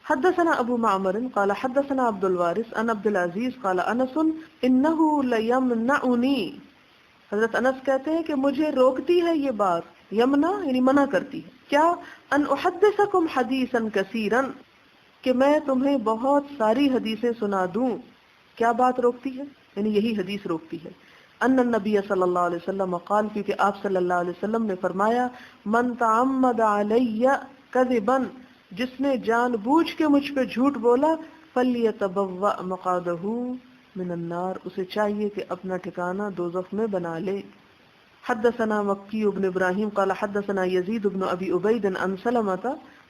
حدثنا ابو معمر قال حدثنا عبد الوارث عن عبد العزيز قال انس انه ليمنعني، حضرت انس کہتے ہیں کہ مجھے روکتی ہے یہ بات، یمنا یعنی منع کرتی ہے، کیا؟ ان احدثکم حدیثا کثیرا، کہ میں تمہیں بہت ساری حدیثیں سنا دوں۔ کیا بات روکتی ہے؟ یعنی یہی حدیث روکتی ہے۔ ان النبی صلی اللہ علیہ وسلم قال، کیونکہ آپ صلی اللہ علیہ وسلم نے فرمایا، من تعمد علی کذبا، جس نے جان بوجھ کے مجھ پہ جھوٹ بولا، فلیتبوأ مقعدہ من النار، اسے چاہیے کہ اپنا ٹھکانہ دوزخ میں بنا لے۔ حدثنا مکی بن ابراہیم قال حدثنا یزید بن ابی عبید عن سلمۃ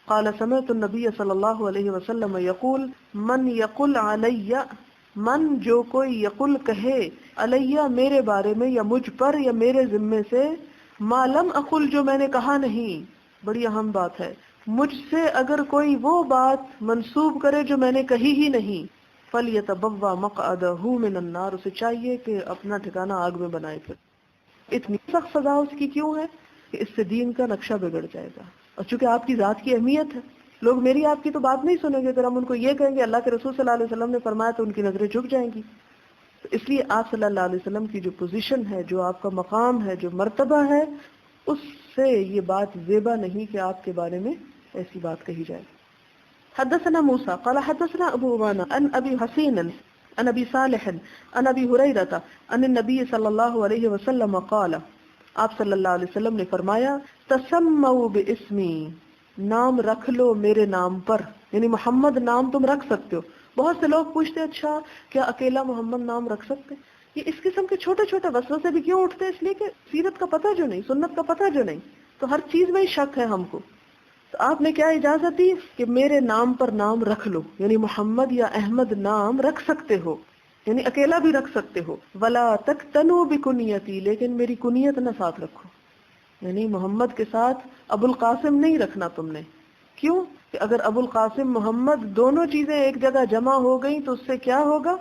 قال سمعت النبی صلی اللہ علیہ وسلم یقول، من یقل علی، من جو کوئی یقل کہے، علیہ میرے بارے میں، یا مجھ پر یا میرے ذمے سے، ما لم اقل جو میں نے کہا نہیں، بڑی اہم بات ہے، مجھ سے اگر کوئی وہ بات منسوب کرے جو میں نے کہی ہی نہیں، فَلْيَتَبَوَّأْ مَقْعَدَهُ مِنَ النَّارِ، اسے چاہیے کہ اپنا ٹھکانہ آگ میں بنائے۔ پھر اتنی سخت سزا اس کی کیوں ہے؟ کہ اس سے دین کا نقشہ بگڑ جائے گا، اور چونکہ آپ کی ذات کی اہمیت ہے، لوگ میری آپ کی تو بات نہیں سنیں گے، اگر ہم ان کو یہ کہیں گے اللہ کے رسول صلی اللہ علیہ وسلم نے فرمایا تو ان کی نظریں جھک جائیں گی۔ تو اس لیے آپ صلی اللہ علیہ وسلم کی جو پوزیشن ہے، جو آپ کا مقام ہے، جو مرتبہ ہے، اس سے یہ بات زیبا نہیں کہ آپ کے بارے میں ایسی بات کہی جائے۔ حدثنا موسى قال حدثنا ابو عوانة عن ابي حسين عن ابي صالح عن ابي هريرة عن النبي صلى الله عليه وسلم قال، آپ صلی اللہ علیہ وسلم نے فرمایا، تسموا باسمی، نام رکھ لو میرے نام پر، یعنی محمد نام تم رکھ سکتے ہو۔ بہت سے لوگ پوچھتے ہیں اچھا کیا اکیلا محمد نام رکھ سکتے؟ یہ اس قسم کے چھوٹے چھوٹے وسوسے بھی کیوں اٹھتے ہیں؟ اس لیے کہ سیرت کا پتہ جو نہیں، سنت کا پتہ جو نہیں، تو ہر چیز میں شک ہے ہم کو۔ تو آپ نے کیا اجازت دی کہ میرے نام پر نام رکھ لو، یعنی محمد یا احمد نام رکھ سکتے ہو، یعنی اکیلا بھی رکھ سکتے ہو۔ ولا تکتنوا بکنیتی، لیکن میری کنیت نہ ساتھ رکھو، یعنی محمد کے ساتھ ابو القاسم نہیں رکھنا تم نے۔ کیوں؟ کہ اگر ابو القاسم محمد دونوں چیزیں ایک جگہ جمع ہو گئیں تو اس سے کیا ہوگا؟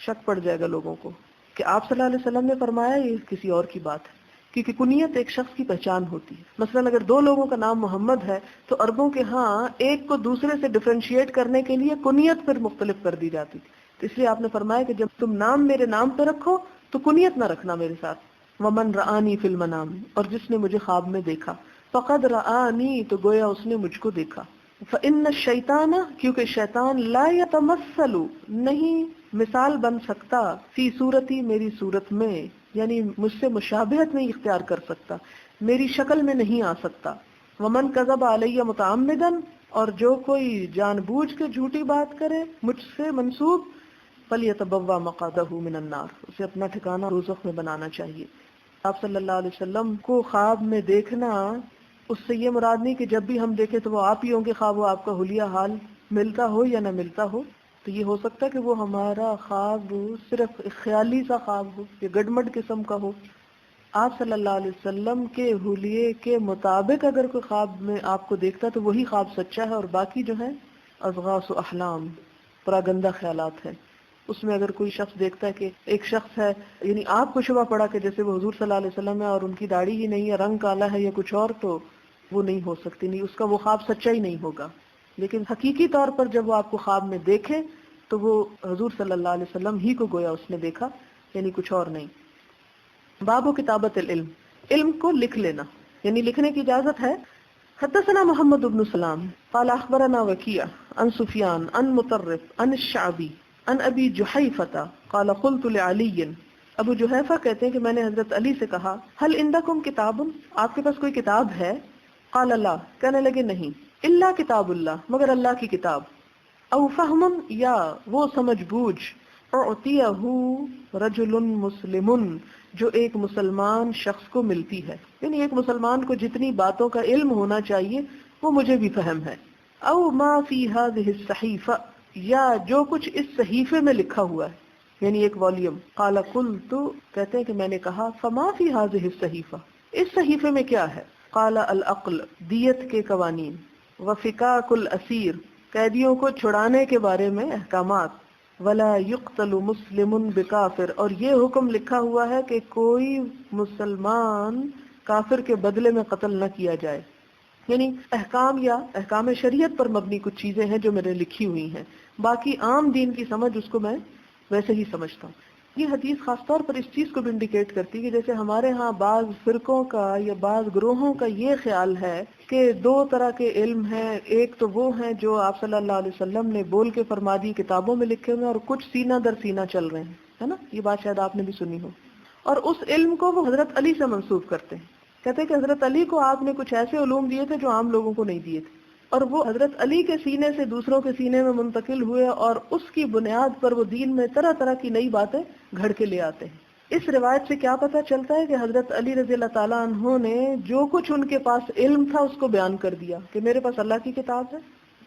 شک پڑ جائے گا لوگوں کو کہ آپ صلی اللہ علیہ وسلم نے فرمایا، یہ کسی اور کی بات ہے، کیونکہ کنیت ایک شخص کی پہچان ہوتی ہے۔ مثلا اگر دو لوگوں کا نام محمد ہے تو عربوں کے ہاں ایک کو دوسرے سے ڈفرینشیٹ کرنے کے لیے کنیت پھر مختلف کر دی جاتی تھی، تو اس لیے آپ نے فرمایا کہ جب تم نام میرے نام پہ رکھو تو کنیت نہ رکھنا میرے ساتھ۔ ومن رآنی فی المنام، اور جس نے مجھے خواب میں دیکھا، فقد رآنی، تو گویا اس نے مجھ کو دیکھا۔ فإن الشیطان، کیونکہ شیطان لا یتمثل، نہیں مثال بن سکتا، فی صورتی، میری صورت میں، یعنی مجھ سے مشابہت نہیں اختیار کر سکتا، میری شکل میں نہیں آ سکتا۔ ومن کذب علی متعمدا، اور جو کوئی جان بوجھ کے جھوٹی بات کرے مجھ سے منسوب، فلیتبوأ مقعدہ من النار، اسے اپنا ٹھکانہ دوزخ میں بنانا چاہیے۔ آپ صلی اللہ علیہ وسلم کو خواب میں دیکھنا، اس سے یہ مراد نہیں کہ جب بھی ہم دیکھیں تو وہ آپ ہی ہوں گے، خواب وہ آپ کا حلیہ حال ملتا ہو یا نہ ملتا ہو، تو یہ ہو سکتا ہے کہ وہ ہمارا خواب صرف ایک خیالی سا خواب ہو یا گڈمڈ قسم کا ہو۔ آپ صلی اللہ علیہ وسلم کے حلیے کے مطابق اگر کوئی خواب میں آپ کو دیکھتا تو وہی خواب سچا ہے، اور باقی جو ہے اضغاث و احلام، پراگندہ خیالات ہیں۔ اس میں اگر کوئی شخص دیکھتا ہے کہ ایک شخص ہے، یعنی آپ کو شبہ پڑا کہ جیسے وہ حضور صلی اللہ علیہ وسلم ہے اور ان کی داڑھی ہی نہیں ہے، رنگ کالا ہے یا کچھ اور، تو وہ نہیں ہو سکتی، نہیں، اس کا وہ خواب سچا ہی نہیں ہوگا۔ لیکن حقیقی طور پر جب وہ آپ کو خواب میں دیکھے تو وہ حضور صلی اللہ علیہ وسلم ہی کو گویا اس نے دیکھا، یعنی کچھ اور نہیں۔ باب کتابت العلم، علم کو لکھ لینا، یعنی لکھنے کی اجازت ہے۔ حدثنا محمد بن سلام قال اخبرنا وکیع عن سفیان عن مطرف عن الشعبی عن ابی جحیفہ قال قلت لعلی، ابو جحیفہ کہتے ہیں کہ میں نے حضرت علی سے کہا، هل عندکم کتاب، آپ کے پاس کوئی کتاب ہے؟ قال لا، کہنے لگے نہیں، الا کتاب اللہ، مگر اللہ کی کتاب، او فہم، یا وہ سمجھ بوجھ، اعطیہ رجل مسلم، جو ایک مسلمان شخص کو ملتی ہے، یعنی ایک مسلمان کو جتنی باتوں کا علم ہونا چاہیے وہ مجھے بھی فہم ہے۔ او ما فی هذه الصحیفہ، یا جو کچھ اس صحیفے میں لکھا ہوا ہے، یعنی ایک والیوم۔ قال قلت، کہتے ہیں کہ میں نے کہا، فما فی هذه الصحیفہ، اس صحیفے میں کیا ہے؟ قال العقل، دیت کے قوانین، وفکاک الاسیر، قیدیوں کو چھڑانے کے بارے میں احکامات، ولا یقتل مسلم بکافر، اور یہ حکم لکھا ہوا ہے کہ کوئی مسلمان کافر کے بدلے میں قتل نہ کیا جائے۔ یعنی احکام یا احکام شریعت پر مبنی کچھ چیزیں ہیں جو میں نے لکھی ہوئی ہیں، باقی عام دین کی سمجھ اس کو میں ویسے ہی سمجھتا ہوں۔ یہ حدیث خاص طور پر اس چیز کو بھی انڈیکیٹ کرتی ہے کہ جیسے ہمارے ہاں بعض فرقوں کا یا بعض گروہوں کا یہ خیال ہے کہ دو طرح کے علم ہیں، ایک تو وہ ہیں جو آپ صلی اللہ علیہ وسلم نے بول کے فرما دی، کتابوں میں لکھے ہوئے، اور کچھ سینہ در سینہ چل رہے ہیں، ہے نا، یہ بات شاید آپ نے بھی سنی ہو، اور اس علم کو وہ حضرت علی سے منسوب کرتے ہیں، کہتے ہیں کہ حضرت علی کو آپ نے کچھ ایسے علوم دیے تھے جو عام لوگوں کو نہیں دیے تھے، اور وہ حضرت علی کے سینے سے دوسروں کے سینے میں منتقل ہوئے، اور اس کی بنیاد پر وہ دین میں طرح طرح کی نئی باتیں گھڑ کے لے آتے ہیں۔ اس روایت سے کیا پتہ چلتا ہے کہ حضرت علی رضی اللہ تعالیٰ عنہ نے جو کچھ ان کے پاس علم تھا اس کو بیان کر دیا کہ میرے پاس اللہ کی کتاب ہے،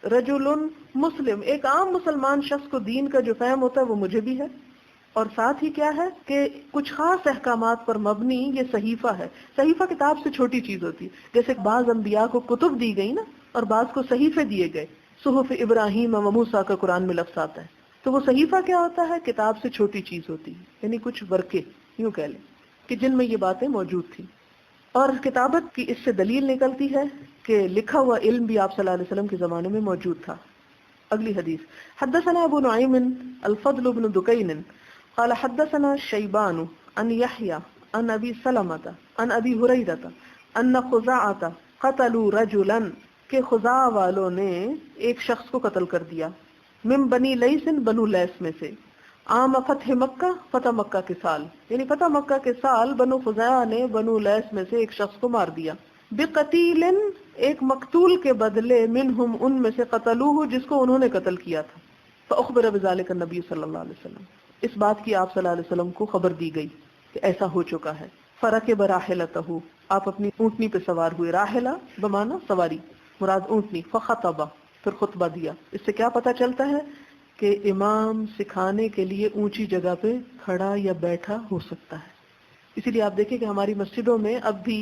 رجل مسلم، ایک عام مسلمان شخص کو دین کا جو فہم ہوتا ہے وہ مجھے بھی ہے، اور ساتھ ہی کیا ہے کہ کچھ خاص احکامات پر مبنی یہ صحیفہ ہے۔ صحیفہ کتاب سے چھوٹی چیز ہوتی ہے، جیسے بعض انبیاء کو کتب دی گئی نا، اور بعض کو صحیفے دیے گئے، صحف ابراہیم و موسیٰ کا قرآن میں لفظ آتا ہے، تو وہ صحیفہ کیا ہوتا ہے؟ کتاب سے چھوٹی چیز ہوتی ہے، یعنی کچھ ورقے یوں کہہ لیں کہ جن میں یہ باتیں موجود تھیں، اور کتابت کی اس سے دلیل نکلتی ہے کہ لکھا ہوا علم بھی آپ صلی اللہ علیہ وسلم کے زمانے میں موجود تھا۔ اگلی حدیث، حدثنا ابو نعیم الفضل بن دکین قال حدثنا شیبان عن یحیی عن ابی سلمۃ عن ابی ہریرہ ان خزاعۃ قتلوا رجلا، کہ خزاع والوں نے ایک شخص کو قتل کر دیا، من بنی لیث، بنو لیث میں سے، عام فتح مکہ، فتح مکہ کے سال، یعنی فتح مکہ کے سال بنو خزاعہ نے بنو لیث میں سے ایک شخص کو مار دیا، بقتیل، ایک مقتول کے بدلے، منہم، ان میں سے، قتلوہ، جس کو انہوں نے قتل کیا تھا، فاخبر بذلک النبی صلی اللہ علیہ وسلم، اس بات کی آپ صلی اللہ علیہ وسلم کو خبر دی گئی کہ ایسا ہو چکا ہے، فرکب راحلتہ، آپ اپنی اونٹنی پہ سوار ہوئے، راحلہ بمعنی سواری، مراد اونٹنی، فخطبہ، پھر خطبہ دیا۔ اس سے کیا پتہ چلتا ہے کہ امام سکھانے کے لیے اونچی جگہ پہ کھڑا یا بیٹھا ہو سکتا ہے، اسی لیے آپ دیکھیں کہ ہماری مسجدوں میں اب بھی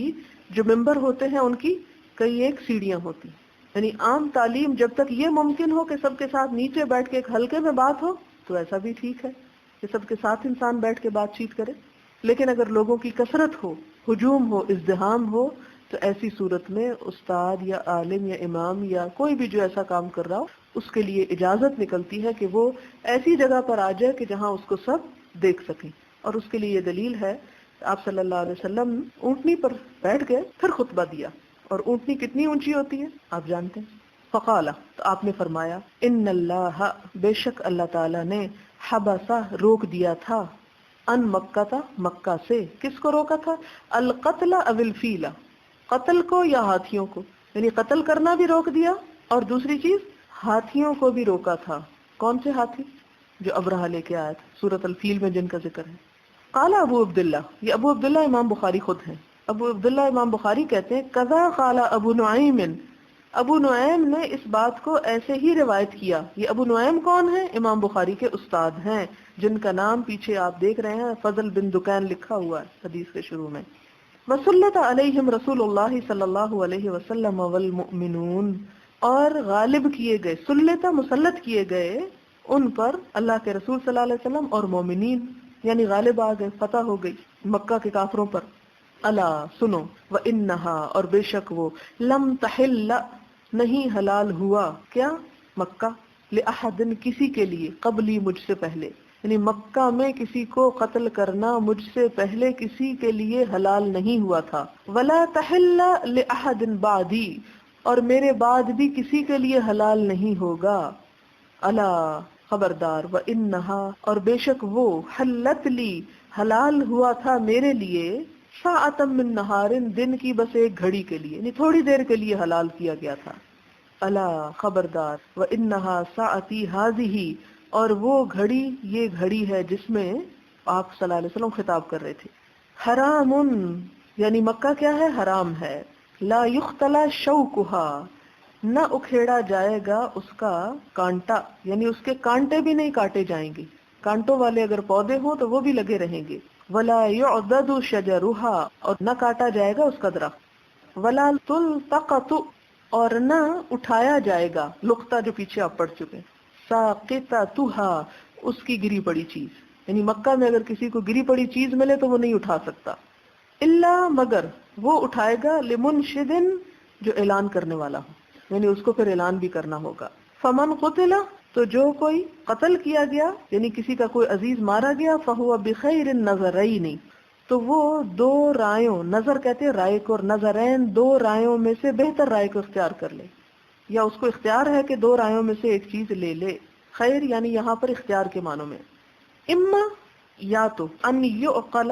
جو ممبر ہوتے ہیں ان کی کئی ایک سیڑھیاں ہوتی ہیں، یعنی عام تعلیم جب تک یہ ممکن ہو کہ سب کے ساتھ نیچے بیٹھ کے ایک حلقے میں بات ہو تو ایسا بھی ٹھیک ہے کہ سب کے ساتھ انسان بیٹھ کے بات چیت کرے، لیکن اگر لوگوں کی کثرت ہو، ہجوم ہو، ازدحام ہو، تو ایسی صورت میں استاد یا عالم یا امام یا کوئی بھی جو ایسا کام کر رہا ہو اس کے لیے اجازت نکلتی ہے کہ وہ ایسی جگہ پر آ جائے کہ جہاں اس کو سب دیکھ سکیں، اور اس کے لیے یہ دلیل ہے آپ صلی اللہ علیہ وسلم اونٹنی پر بیٹھ گئے، پھر خطبہ دیا، اور اونٹنی کتنی اونچی ہوتی ہے آپ جانتے ہیں، فقال، تو آپ نے فرمایا، ان اللہ، بے شک اللہ تعالی نے، حبسہ، روک دیا تھا، ان مکہ تھا، مکہ سے، کس کو روکا تھا؟ القتل او الفیل، قتل کو یا ہاتھیوں کو، یعنی قتل کرنا بھی روک دیا، اور دوسری چیز ہاتھیوں کو بھی روکا تھا۔ کون سے ہاتھی؟ جو ابرہہ لے کے آیا تھا، سورۃ الفیل میں جن کا ذکر ہے۔ قال ابو عبداللہ، یہ ابو عبداللہ امام بخاری خود ہیں، ابو عبداللہ امام بخاری کہتے ہیں، قضا قال ابو نعیم، ابو نعیم نے اس بات کو ایسے ہی روایت کیا۔ یہ ابو نعیم کون ہے؟ امام بخاری کے استاد ہیں، جن کا نام پیچھے آپ دیکھ رہے ہیں، فضل بن دکین لکھا ہوا ہے حدیث کے شروع میں۔ وسلط علیہم رسول اللہ صلی اللہ علیہ وسلم والمؤمنون، اور غالب کیے گئے، سلطہ، مسلط کیے گئے ان پر اللہ کے رسول صلی اللہ علیہ وسلم اور مومنین، یعنی غالب آ گئے، فتح ہو گئی مکہ کے کافروں پر۔ الا، سنو، وانہا، اور بے شک وہ، لم تحل، نہیں حلال ہوا، کیا؟ مکہ، لأحد، کسی کے لیے، قبلی، مجھ سے پہلے، یعنی مکہ میں کسی کو قتل کرنا مجھ سے پہلے کسی کے لیے حلال نہیں ہوا تھا، ولا تحل لأحد بعدی، اور میرے بعد بھی کسی کے لیے حلال نہیں ہوگا، الا، خبردار، وانہا، اور بے شک وہ، حلت لی، حلال ہوا تھا میرے لیے، ساعتم من نہار، دن کی بس ایک گھڑی کے لیے، یعنی تھوڑی دیر کے لیے حلال کیا گیا تھا، الا، خبردار، وانہا ساعتی ہذہ، اور وہ گھڑی، یہ گھڑی ہے جس میں آپ صلی اللہ علیہ وسلم خطاب کر رہے تھے، حرام، یعنی مکہ کیا ہے؟ حرام ہے، لا یختلا شوکہا، نہ اکھیڑا جائے گا اس کا کانٹا، یعنی اس کے کانٹے بھی نہیں کاٹے جائیں گے، کانٹوں والے اگر پودے ہوں تو وہ بھی لگے رہیں گے، ولا یعضد شجرہا، اور نہ کاٹا جائے گا اس کا درخت، ولا تلتقط، اور نہ اٹھایا جائے گا، لقطہ جو پیچھے آپ پڑھ چکے، ساقطتھا، اس کی گری پڑی چیز، یعنی مکہ میں اگر کسی کو گری پڑی چیز ملے تو وہ نہیں اٹھا سکتا، الا، مگر وہ اٹھائے گا، لمنشد، جو اعلان کرنے والا ہو، یعنی اس کو پھر اعلان بھی کرنا ہوگا. فمن قتل، تو جو کوئی قتل کیا گیا یعنی کسی کا کوئی عزیز مارا گیا، فہو بخیر النظرین، تو وہ دو رائوں، نظر کہتے ہیں رائے کو، اور نظرین دو رائوں میں سے بہتر رائے کو اختیار کر لے، یا اس کو اختیار ہے کہ دو رائوں میں سے ایک چیز لے لے. خیر یعنی یہاں پر اختیار کے معنوں میں، اما یا تو ان یعقل،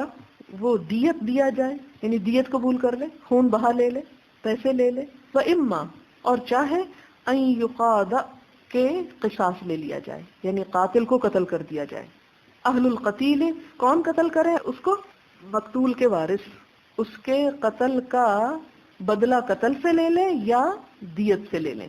وہ دیت دیا جائے یعنی دیت قبول کر لے، خون بہا لے لے، پیسے لے لے. و اما، اور چاہے ان یقاد، کے قصاص لے لیا جائے یعنی قاتل کو قتل کر دیا جائے. اہل القتیل، کون قتل کرے اس کو؟ مقتول کے وارث، اس کے قتل کا بدلہ قتل سے لے لیں یا دیت سے لے لیں.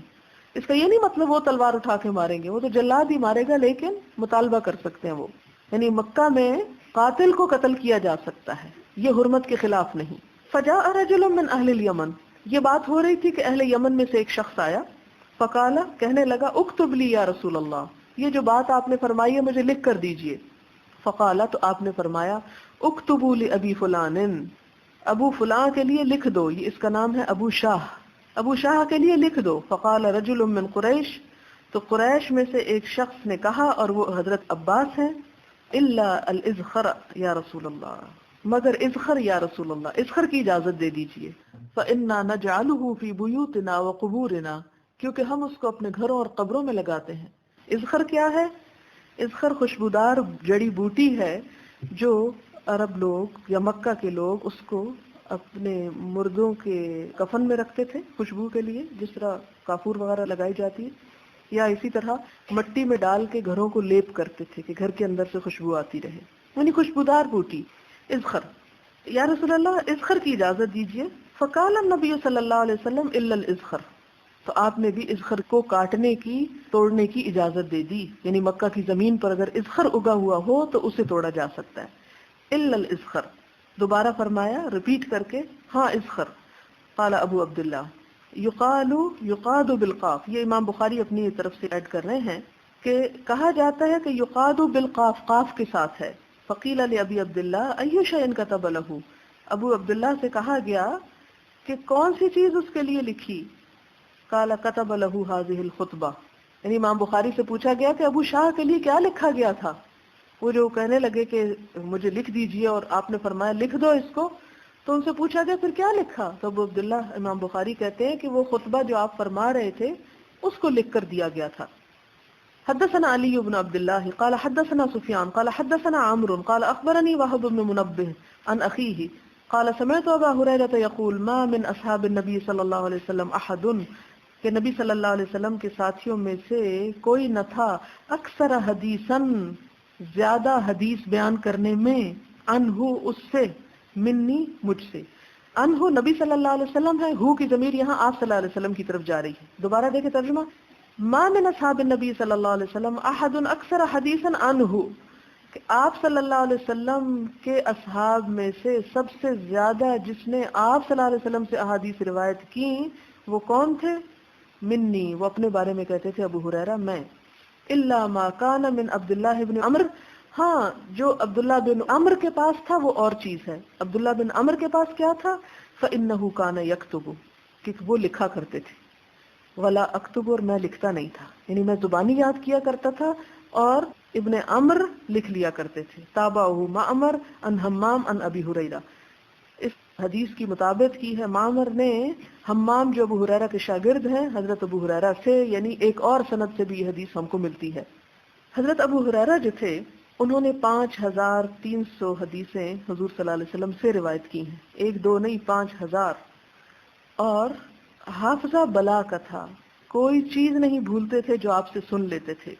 اس کا یہ نہیں مطلب وہ تلوار اٹھا کے ماریں گے، وہ تو جلاد ہی مارے گا، لیکن مطالبہ کر سکتے ہیں وہ، یعنی مکہ میں قاتل کو قتل کیا جا سکتا ہے، یہ حرمت کے خلاف نہیں. فجاء رجل من اہل الیمن، یہ بات ہو رہی تھی کہ اہل یمن میں سے ایک شخص آیا، فقالا، کہنے لگا، اکتب لی یا رسول اللہ، یہ جو بات آپ نے فرمائی ہے مجھے لکھ کر دیجئے. فقالا، تو آپ نے فرمایا، اکتبوا لابی فلان، ابو فلاں کے لیے لکھ دو، یہ اس کا نام ہے ابو شاہ، ابو شاہ کے لیے لکھ دو. فقال رجل من قریش، تو قریش میں سے ایک شخص نے کہا، اور وہ حضرت عباس ہیں، الا الازخر یا رسول اللہ، مگر ازخر یا رسول اللہ، ازخر کی اجازت دے دیجئے. فإنا نجعله في بيوتنا وقبورنا، کیونکہ ہم اس کو اپنے گھروں اور قبروں میں لگاتے ہیں. ازخر کیا ہے؟ ازخر خوشبودار جڑی بوٹی ہے جو عرب لوگ یا مکہ کے لوگ اس کو اپنے مردوں کے کفن میں رکھتے تھے خوشبو کے لیے، جس طرح کافور وغیرہ لگائی جاتی ہے، یا اسی طرح مٹی میں ڈال کے گھروں کو لیپ کرتے تھے کہ گھر کے اندر سے خوشبو آتی رہے، یعنی خوشبودار بوٹی ازخر. یا رسول اللہ ازخر کی اجازت دیجیے. فقال النبی صلی اللہ علیہ وسلم الا الازخر، تو آپ نے بھی ازخر کو کاٹنے کی، توڑنے کی اجازت دے دی، یعنی مکہ کی زمین پر اگر ازخر اگا ہوا ہو تو اسے توڑا جا سکتا ہے. الا الازخر، دوبارہ فرمایا ریپیٹ کر کے، ہاں ازخر. قال ابو عبداللہ، یقاد بالقاف، یہ امام بخاری اپنی طرف سے ایڈ کر رہے ہیں کہ کہا جاتا ہے کہ یقاد بالقاف، قاف کے ساتھ ہے. فقیل لابی عبداللہ ای شیء کتب لہ، ابو عبداللہ سے کہا گیا کہ کون سی چیز اس کے لیے لکھی. قال کتب لہ هذه الخطبہ، یعنی امام بخاری سے پوچھا گیا کہ ابو شاہ کے لیے کیا لکھا گیا تھا. وہ جو کہنے لگے کہ مجھے لکھ دیجئے، اور آپ نے فرمایا لکھ دو اس کو، تو ان سے پوچھا گیا پھر کیا لکھا. تو ابو عبداللہ امام بخاری کہتے ہیں کہ وہ خطبہ جو آپ فرما رہے تھے اس کو لکھ کر دیا گیا تھا. حدثنا علی بن عبد اللہ قال حدثنا سفیان قال حدثنا عمرو قال اخبرني وهب بن منبه عن اخیه قال سمعت ابا هريرة يقول ما من اصحاب النبي صلی اللہ علیہ وسلم احد، کہ نبی صلی اللہ علیہ وسلم کے ساتھیوں میں سے کوئی نہ تھا، اکثر حدیثا، زیادہ حدیث بیان کرنے میں، انہو اس سے، منی مجھ سے. انہو نبی صلی اللہ علیہ وسلم ہے، ہو کی ضمیر یہاں آپ صلی اللہ علیہ وسلم کی طرف جا رہی ہے. دوبارہ دیکھیں ترجمہ، ما من اصحاب النبی صلی اللہ علیہ وسلم احد اکثر حدیثا عنہ، کہ آپ صلی اللہ علیہ وسلم کے اصحاب میں سے سب سے زیادہ جس نے آپ صلی اللہ علیہ وسلم سے احادیث روایت کی وہ کون تھے؟ منی، وہ اپنے بارے میں کہتے تھے ابو ہریرہ، میں. الا ما کان من عبداللہ بن عمر، ہاں جو عبداللہ بن عمر کے پاس تھا وہ اور چیز ہے. عبداللہ بن عمر کے پاس کیا تھا؟ فإنہ کان یکتب، کہ وہ لکھا کرتے تھے. ولا اکتب، اور میں لکھتا نہیں تھا، یعنی میں زبانی یاد کیا کرتا تھا اور ابن عمر لکھ لیا کرتے تھے. تابعہ معمر عن حمام عن ابی ہریرہ، اس حدیث کی مطابق کی ہے معمر نے حمام جو ابو ہریرہ کے شاگرد ہیں حضرت ابو ہریرہ سے، یعنی ایک اور سند سے بھی یہ حدیث ہم کو ملتی ہے. حضرت ابو ہریرہ جو تھے انہوں نے 5300 حدیثیں حضور صلی اللہ علیہ وسلم سے روایت کی ہیں، ایک دو نہیں 5000. اور حافظہ بلا کا تھا، کوئی چیز نہیں بھولتے تھے جو آپ سے سن لیتے تھے.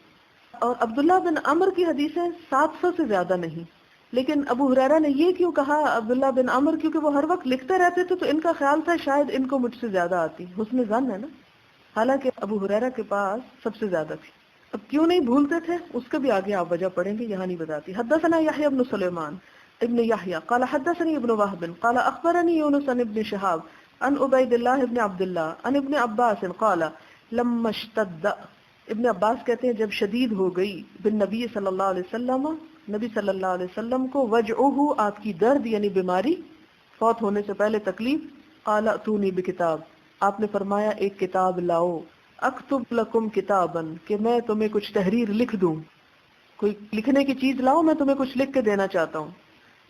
اور عبداللہ بن عمر کی حدیثیں 700 سے زیادہ نہیں. لیکن ابو ہریرہ نے یہ کیوں کہا عبداللہ بن عمر؟ کیونکہ وہ ہر وقت لکھتے رہتے تھے تو ان کا خیال تھا شاید ان کو مجھ سے زیادہ آتی. حسن ظن ہے نا، حالانکہ ابو ہریرہ کے پاس سب سے زیادہ تھی. اب کیوں نہیں بھولتے تھے اس کا بھی آگے آپ وجہ پڑھیں گے، یہاں نہیں بتاتی. حدثنا یحیی بن سلیمان ابن یحیی قال حدثني ابن وهب قال اخبرني يونس عن ابن شهاب عن عبید اللہ ابن عبداللہ عن ابن عباس قال لما اشتد، ابن عباس کہتے ہیں جب شدید ہو گئی، بالنبی صلی اللہ علیہ وسلم، نبی صلی اللہ علیہ وسلم کو، وجعہ، آپ کی درد یعنی بیماری، فوت ہونے سے پہلے تکلیف، قال اتونی بکتاب، آپ نے فرمایا ایک کتاب لاؤ، اکتب لکم کتابن، کہ میں تمہیں کچھ تحریر لکھ دوں، کوئی لکھنے کی چیز لاؤ، میں تمہیں کچھ لکھ کے دینا چاہتا ہوں.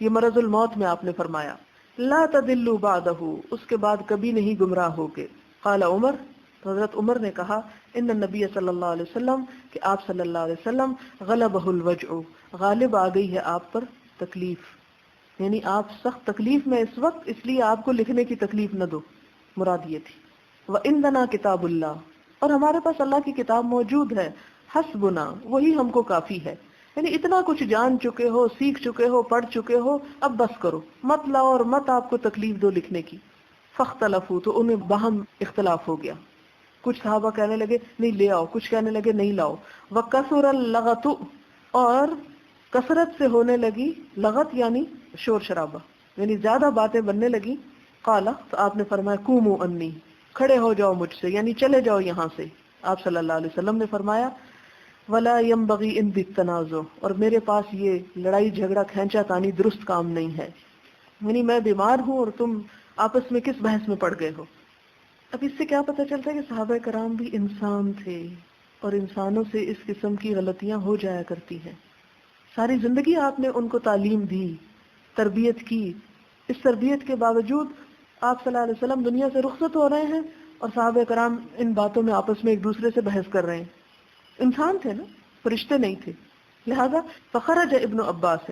یہ مرض الموت میں آپ نے فرمایا. لا تدلوا بعدہ، اس کے بعد کبھی نہیں گمراہ ہوگے. قال عمر، تو حضرت عمر نے کہا ان النبی صلی اللہ علیہ وسلم، کہ آپ صلی اللہ علیہ وسلم غلبہ الوجع، غالب آ گئی ہے آپ پر تکلیف، یعنی آپ سخت تکلیف میں اس وقت، اس لیے آپ کو لکھنے کی تکلیف نہ دو، مراد یہ تھی. وَإِنَّنَا کتاب اللہ، اور ہمارے پاس اللہ کی کتاب موجود ہے. حسبنا، وہی ہم کو کافی ہے. یعنی اتنا کچھ جان چکے ہو، سیکھ چکے ہو، پڑھ چکے ہو، اب بس کرو، مت لاؤ اور مت آپ کو تکلیف دو لکھنے کی. فاختلفوا، تو انہیں باہم اختلاف ہو گیا. کچھ صحابہ کہنے لگے نہیں لے آؤ، کچھ کہنے لگے نہیں لاؤ. وَكَثُرَ اللَّغَطُ، اور کثرت سے ہونے لگی لغت یعنی شور شرابہ، یعنی زیادہ باتیں بننے لگی. قال، تو آپ نے فرمایا قوموا انی، کھڑے ہو جاؤ مجھ سے، یعنی چلے جاؤ یہاں سے. آپ صلی اللہ علیہ وسلم نے فرمایا ولا ينبغي عندي التنازع، اور میرے پاس یہ لڑائی جھگڑا کھینچا تانی درست کام نہیں ہے، یعنی میں بیمار ہوں اور تم آپس میں کس بحث میں پڑ گئے ہو. اب اس سے کیا پتہ چلتا ہے کہ صحابہ کرام بھی انسان تھے اور انسانوں سے اس قسم کی غلطیاں ہو جایا کرتی ہیں. ساری زندگی آپ نے ان کو تعلیم دی، تربیت کی. اس تربیت کے باوجود آپ صلی اللہ علیہ وسلم دنیا سے رخصت ہو رہے ہیں اور صحابہ کرام ان باتوں میں آپس میں ایک دوسرے سے بحث کر رہے ہیں. انسان تھے نا، فرشتے نہیں تھے. لہذا فخرج ابن عباس،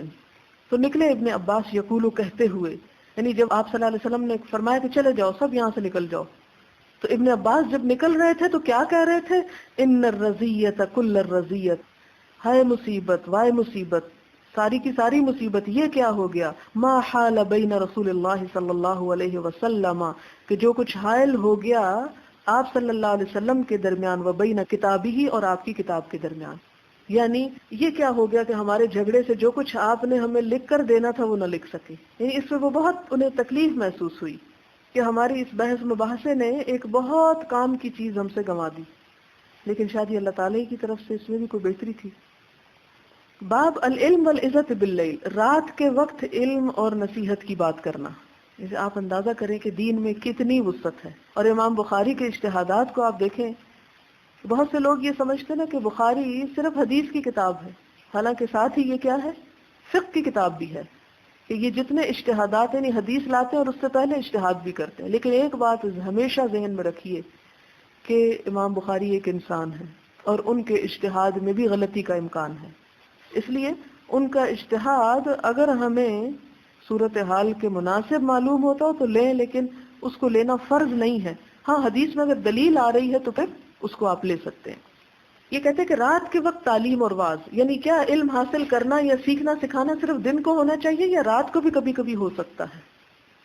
تو نکلے ابن عباس یقولو، کہتے ہوئے، یعنی جب آپ صلی اللہ علیہ وسلم نے فرمایا کہ چلے جاؤ سب یہاں سے نکل جاؤ، تو ابن عباس جب نکل رہے تھے تو کیا کہہ رہے تھے؟ ان الرزیۃ کل الرزیۃ، ہائے مصیبت وائے مصیبت، ساری کی ساری مصیبت. یہ کیا ہو گیا؟ ما حال بین رسول اللہ صلی اللہ علیہ وسلم، کہ جو کچھ حائل ہو گیا آپ صلی اللہ علیہ وسلم کے درمیان، و بین کتابی ہی، اور آپ کی کتاب کے درمیان. یعنی یہ کیا ہو گیا کہ ہمارے جھگڑے سے جو کچھ آپ نے ہمیں لکھ کر دینا تھا وہ نہ لکھ سکے. یعنی اس میں وہ بہت انہیں تکلیف محسوس ہوئی کہ ہماری اس بحث مباحثے نے ایک بہت کام کی چیز ہم سے گنوا دی. لیکن شاید یہ اللہ تعالی کی طرف سے اس میں بھی کوئی بہتری تھی. باب العلم والعزت باللیل، رات کے وقت علم اور نصیحت کی بات کرنا. جیسے آپ اندازہ کریں کہ دین میں کتنی وسعت ہے. اور امام بخاری کے اجتہادات کو آپ دیکھیں، بہت سے لوگ یہ سمجھتے نا کہ بخاری صرف حدیث کی کتاب ہے، حالانکہ ساتھ ہی یہ کیا ہے؟ فقہ کی کتاب بھی ہے. کہ یہ جتنے اجتہادات یعنی حدیث لاتے ہیں اور اس سے پہلے اجتہاد بھی کرتے ہیں. لیکن ایک بات ہمیشہ ذہن میں رکھیے کہ امام بخاری ایک انسان ہے اور ان کے اجتہاد میں بھی غلطی کا امکان ہے. اس لیے ان کا اجتہاد اگر ہمیں صورتحال کے مناسب معلوم ہوتا ہو تو لیں، لیکن اس کو لینا فرض نہیں ہے. ہاں حدیث میں اگر دلیل آ رہی ہے تو پھر اس کو آپ لے سکتے ہیں. یہ کہتے ہیں کہ رات کے وقت تعلیم اور واعظ، یعنی کیا علم حاصل کرنا یا سیکھنا سکھانا صرف دن کو ہونا چاہیے یا رات کو بھی کبھی کبھی ہو سکتا ہے؟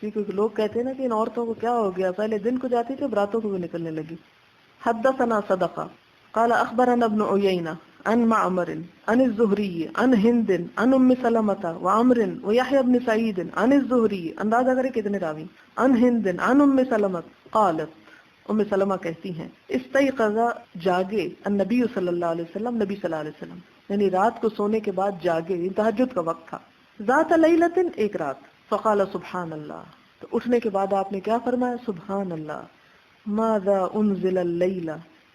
کیونکہ لوگ کہتے ہیں نا کہ ان عورتوں کو کیا ہو گیا، پہلے دن کو جاتی تھی اب راتوں کو بھی نکلنے لگی. حدثنا صدقہ قال اخبرنا ابن عیینہ عن معمر عن الزہری عن ہند عن ام سلمۃ وعمر ویحیی بن سعید عن الزہری، اندازہ کرے کتنے راوی، عن ہند عن ام سلمۃ قالت، ام سلمہ کہتی ہیں استيقظ، جاگے، النبی صلی اللہ علیہ وسلم، نبی صلی اللہ علیہ وسلم، یعنی رات کو سونے کے بعد جاگے، تہجد کا وقت تھا. ذات لیلۃ، ایک رات، فقال سبحان اللہ، تو اٹھنے کے بعد آپ نے کیا فرمایا؟ سبحان اللہ. ماذا انزل اللیل،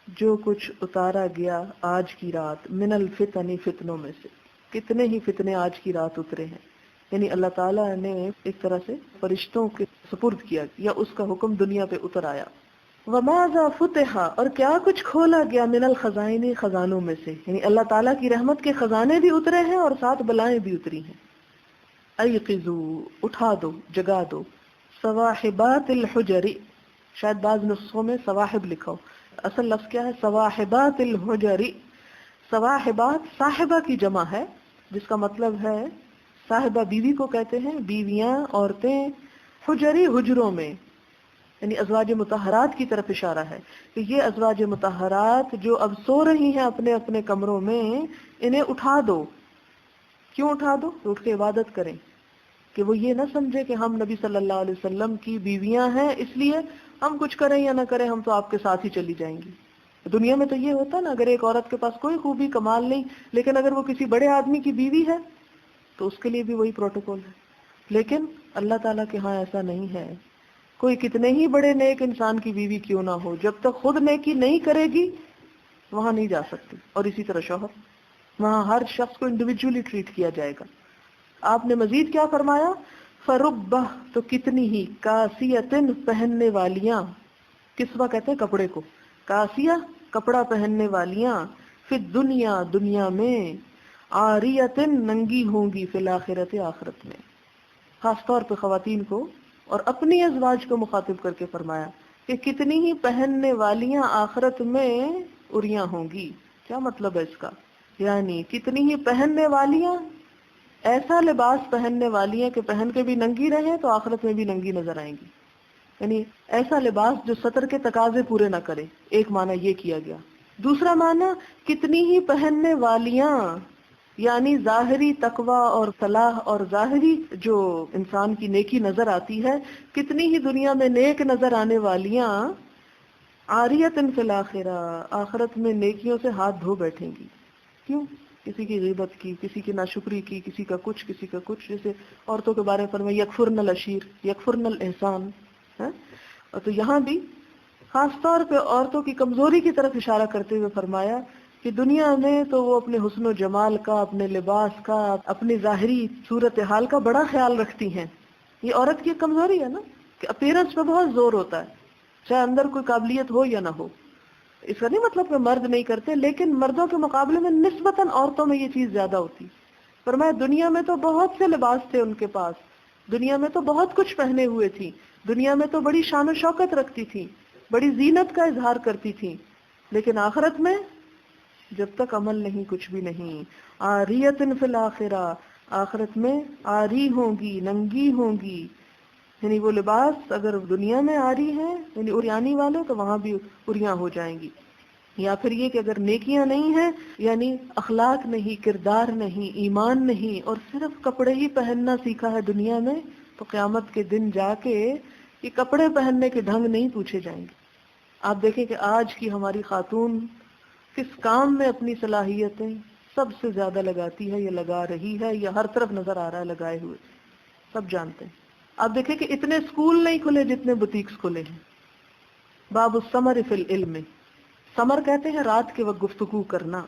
جو کچھ اتارا گیا آج کی رات، من الفتن، فتنوں میں سے، کتنے ہی فتنے آج کی رات اترے ہیں. یعنی اللہ تعالیٰ نے ایک طرح سے فرشتوں کے سپرد کیا یا اس کا حکم دنیا پہ اتر آیا. وماذا فتح، اور کیا کچھ کھولا گیا، من الخزائن، خزانوں میں سے، یعنی اللہ تعالیٰ کی رحمت کے خزانے بھی اترے ہیں اور ساتھ بلائیں بھی اتری ہیں. ایقظوا، اٹھا دو، جگا دو. صواحبات الحجر، شاید بعض نسخوں میں صواحب لکھو، اصل لفظ کیا ہے؟ صواحبات الحجر. صواحبات صاحبہ کی جمع ہے، جس کا مطلب ہے صاحبہ بیوی کو کہتے ہیں، بیویاں، عورتیں. حجری، حجروں میں، یعنی ازواج مطہرات کی طرف اشارہ ہے کہ یہ ازواج مطہرات جو اب سو رہی ہیں اپنے اپنے کمروں میں، انہیں اٹھا دو. کیوں اٹھا دو؟ اٹھ کے عبادت کریں، کہ وہ یہ نہ سمجھے کہ ہم نبی صلی اللہ علیہ وسلم کی بیویاں ہیں اس لیے ہم کچھ کریں یا نہ کریں ہم تو آپ کے ساتھ ہی چلی جائیں گی. دنیا میں تو یہ ہوتا نا، اگر ایک عورت کے پاس کوئی خوبی کمال نہیں لیکن اگر وہ کسی بڑے آدمی کی بیوی ہے تو اس کے لیے بھی وہی پروٹوکول ہے. لیکن اللہ تعالیٰ کے ہاں ایسا نہیں ہے. کوئی کتنے ہی بڑے نیک انسان کی بیوی کیوں نہ ہو، جب تک خود نیکی نہیں کرے گی وہاں نہیں جا سکتی. اور اسی طرح شوہر، وہاں ہر شخص کو انڈیویجولی ٹریٹ کیا جائے گا. آپ نے مزید کیا فرمایا؟ فربہ، تو کتنی ہی، کاسیتن، پہننے والیاں، کسوہ کہتے ہیں کپڑے کو، کاسیہ کپڑا پہننے والیاں، فی دنیا، دنیا میں، عاریتن، ننگی ہوں گی، فی الاخرت، آخرت میں. خاص طور پہ خواتین کو اور اپنی ازواج کو مخاطب کر کے فرمایا کہ کتنی ہی پہننے والیاں آخرت میں اریاں ہوں گی. کیا مطلب ہے اس کا؟ یعنی کتنی ہی پہننے والیاں، ایسا لباس پہننے والی ہیں کہ پہن کے بھی ننگی رہیں تو آخرت میں بھی ننگی نظر آئیں گی. یعنی ایسا لباس جو سطر کے تقاضے پورے نہ کرے. ایک معنی یہ کیا گیا. دوسرا معنی کتنی ہی پہننے والیاں، یعنی ظاہری تقوی اور صلاح اور ظاہری جو انسان کی نیکی نظر آتی ہے، کتنی ہی دنیا میں نیک نظر آنے والیاں، عاریتن فی الآخرہ، آخرت میں نیکیوں سے ہاتھ دھو بیٹھیں گی. کیوں؟ کسی کی غیبت کی، کسی کی ناشکری کی، کسی کا کچھ، کسی کا کچھ. جیسے عورتوں کے بارے میں فرمایا یکفرن العشیر، یکفرن الاحسان. اور تو یہاں بھی خاص طور پہ عورتوں کی کمزوری کی طرف اشارہ کرتے ہوئے فرمایا کہ دنیا میں تو وہ اپنے حسن و جمال کا، اپنے لباس کا، اپنی ظاہری صورتحال کا بڑا خیال رکھتی ہیں. یہ عورت کی کمزوری ہے نا کہ اپیرنس پہ بہت زور ہوتا ہے، چاہے اندر کوئی قابلیت ہو یا نہ ہو. اس کا نہیں مطلب کہ مرد نہیں کرتے، لیکن مردوں کے مقابلے میں نسبتاً عورتوں میں یہ چیز زیادہ ہوتی. فرمایا دنیا میں تو بہت سے لباس تھے ان کے پاس، دنیا میں تو بہت کچھ پہنے ہوئے تھی، دنیا میں تو بڑی شان و شوکت رکھتی تھی، بڑی زینت کا اظہار کرتی تھی، لیکن آخرت میں جب تک عمل نہیں کچھ بھی نہیں. عاریتن فی الآخرہ، آخرت میں عاری ہوں گی، ننگی ہوں گی. یعنی وہ لباس اگر دنیا میں عاری ہیں یعنی اریانی والے، تو وہاں بھی اریاں ہو جائیں گی. یا پھر یہ کہ اگر نیکیاں نہیں ہیں، یعنی اخلاق نہیں، کردار نہیں، ایمان نہیں، اور صرف کپڑے ہی پہننا سیکھا ہے دنیا میں، تو قیامت کے دن جا کے یہ کپڑے پہننے کے ڈھنگ نہیں پوچھے جائیں گے. آپ دیکھیں کہ آج کی ہماری خاتون کس کام میں اپنی صلاحیتیں سب سے زیادہ لگاتی ہے، یا لگا رہی ہے، یا ہر طرف نظر آ رہا ہے لگائے ہوئے، سب جانتے ہیں. آپ دیکھیں کہ اتنے اسکول نہیں کھلے جتنے بوتیکس کھلے ہیں. باب السمر فی العلم، سمر کہتے ہیں رات کے وقت گفتگو کرنا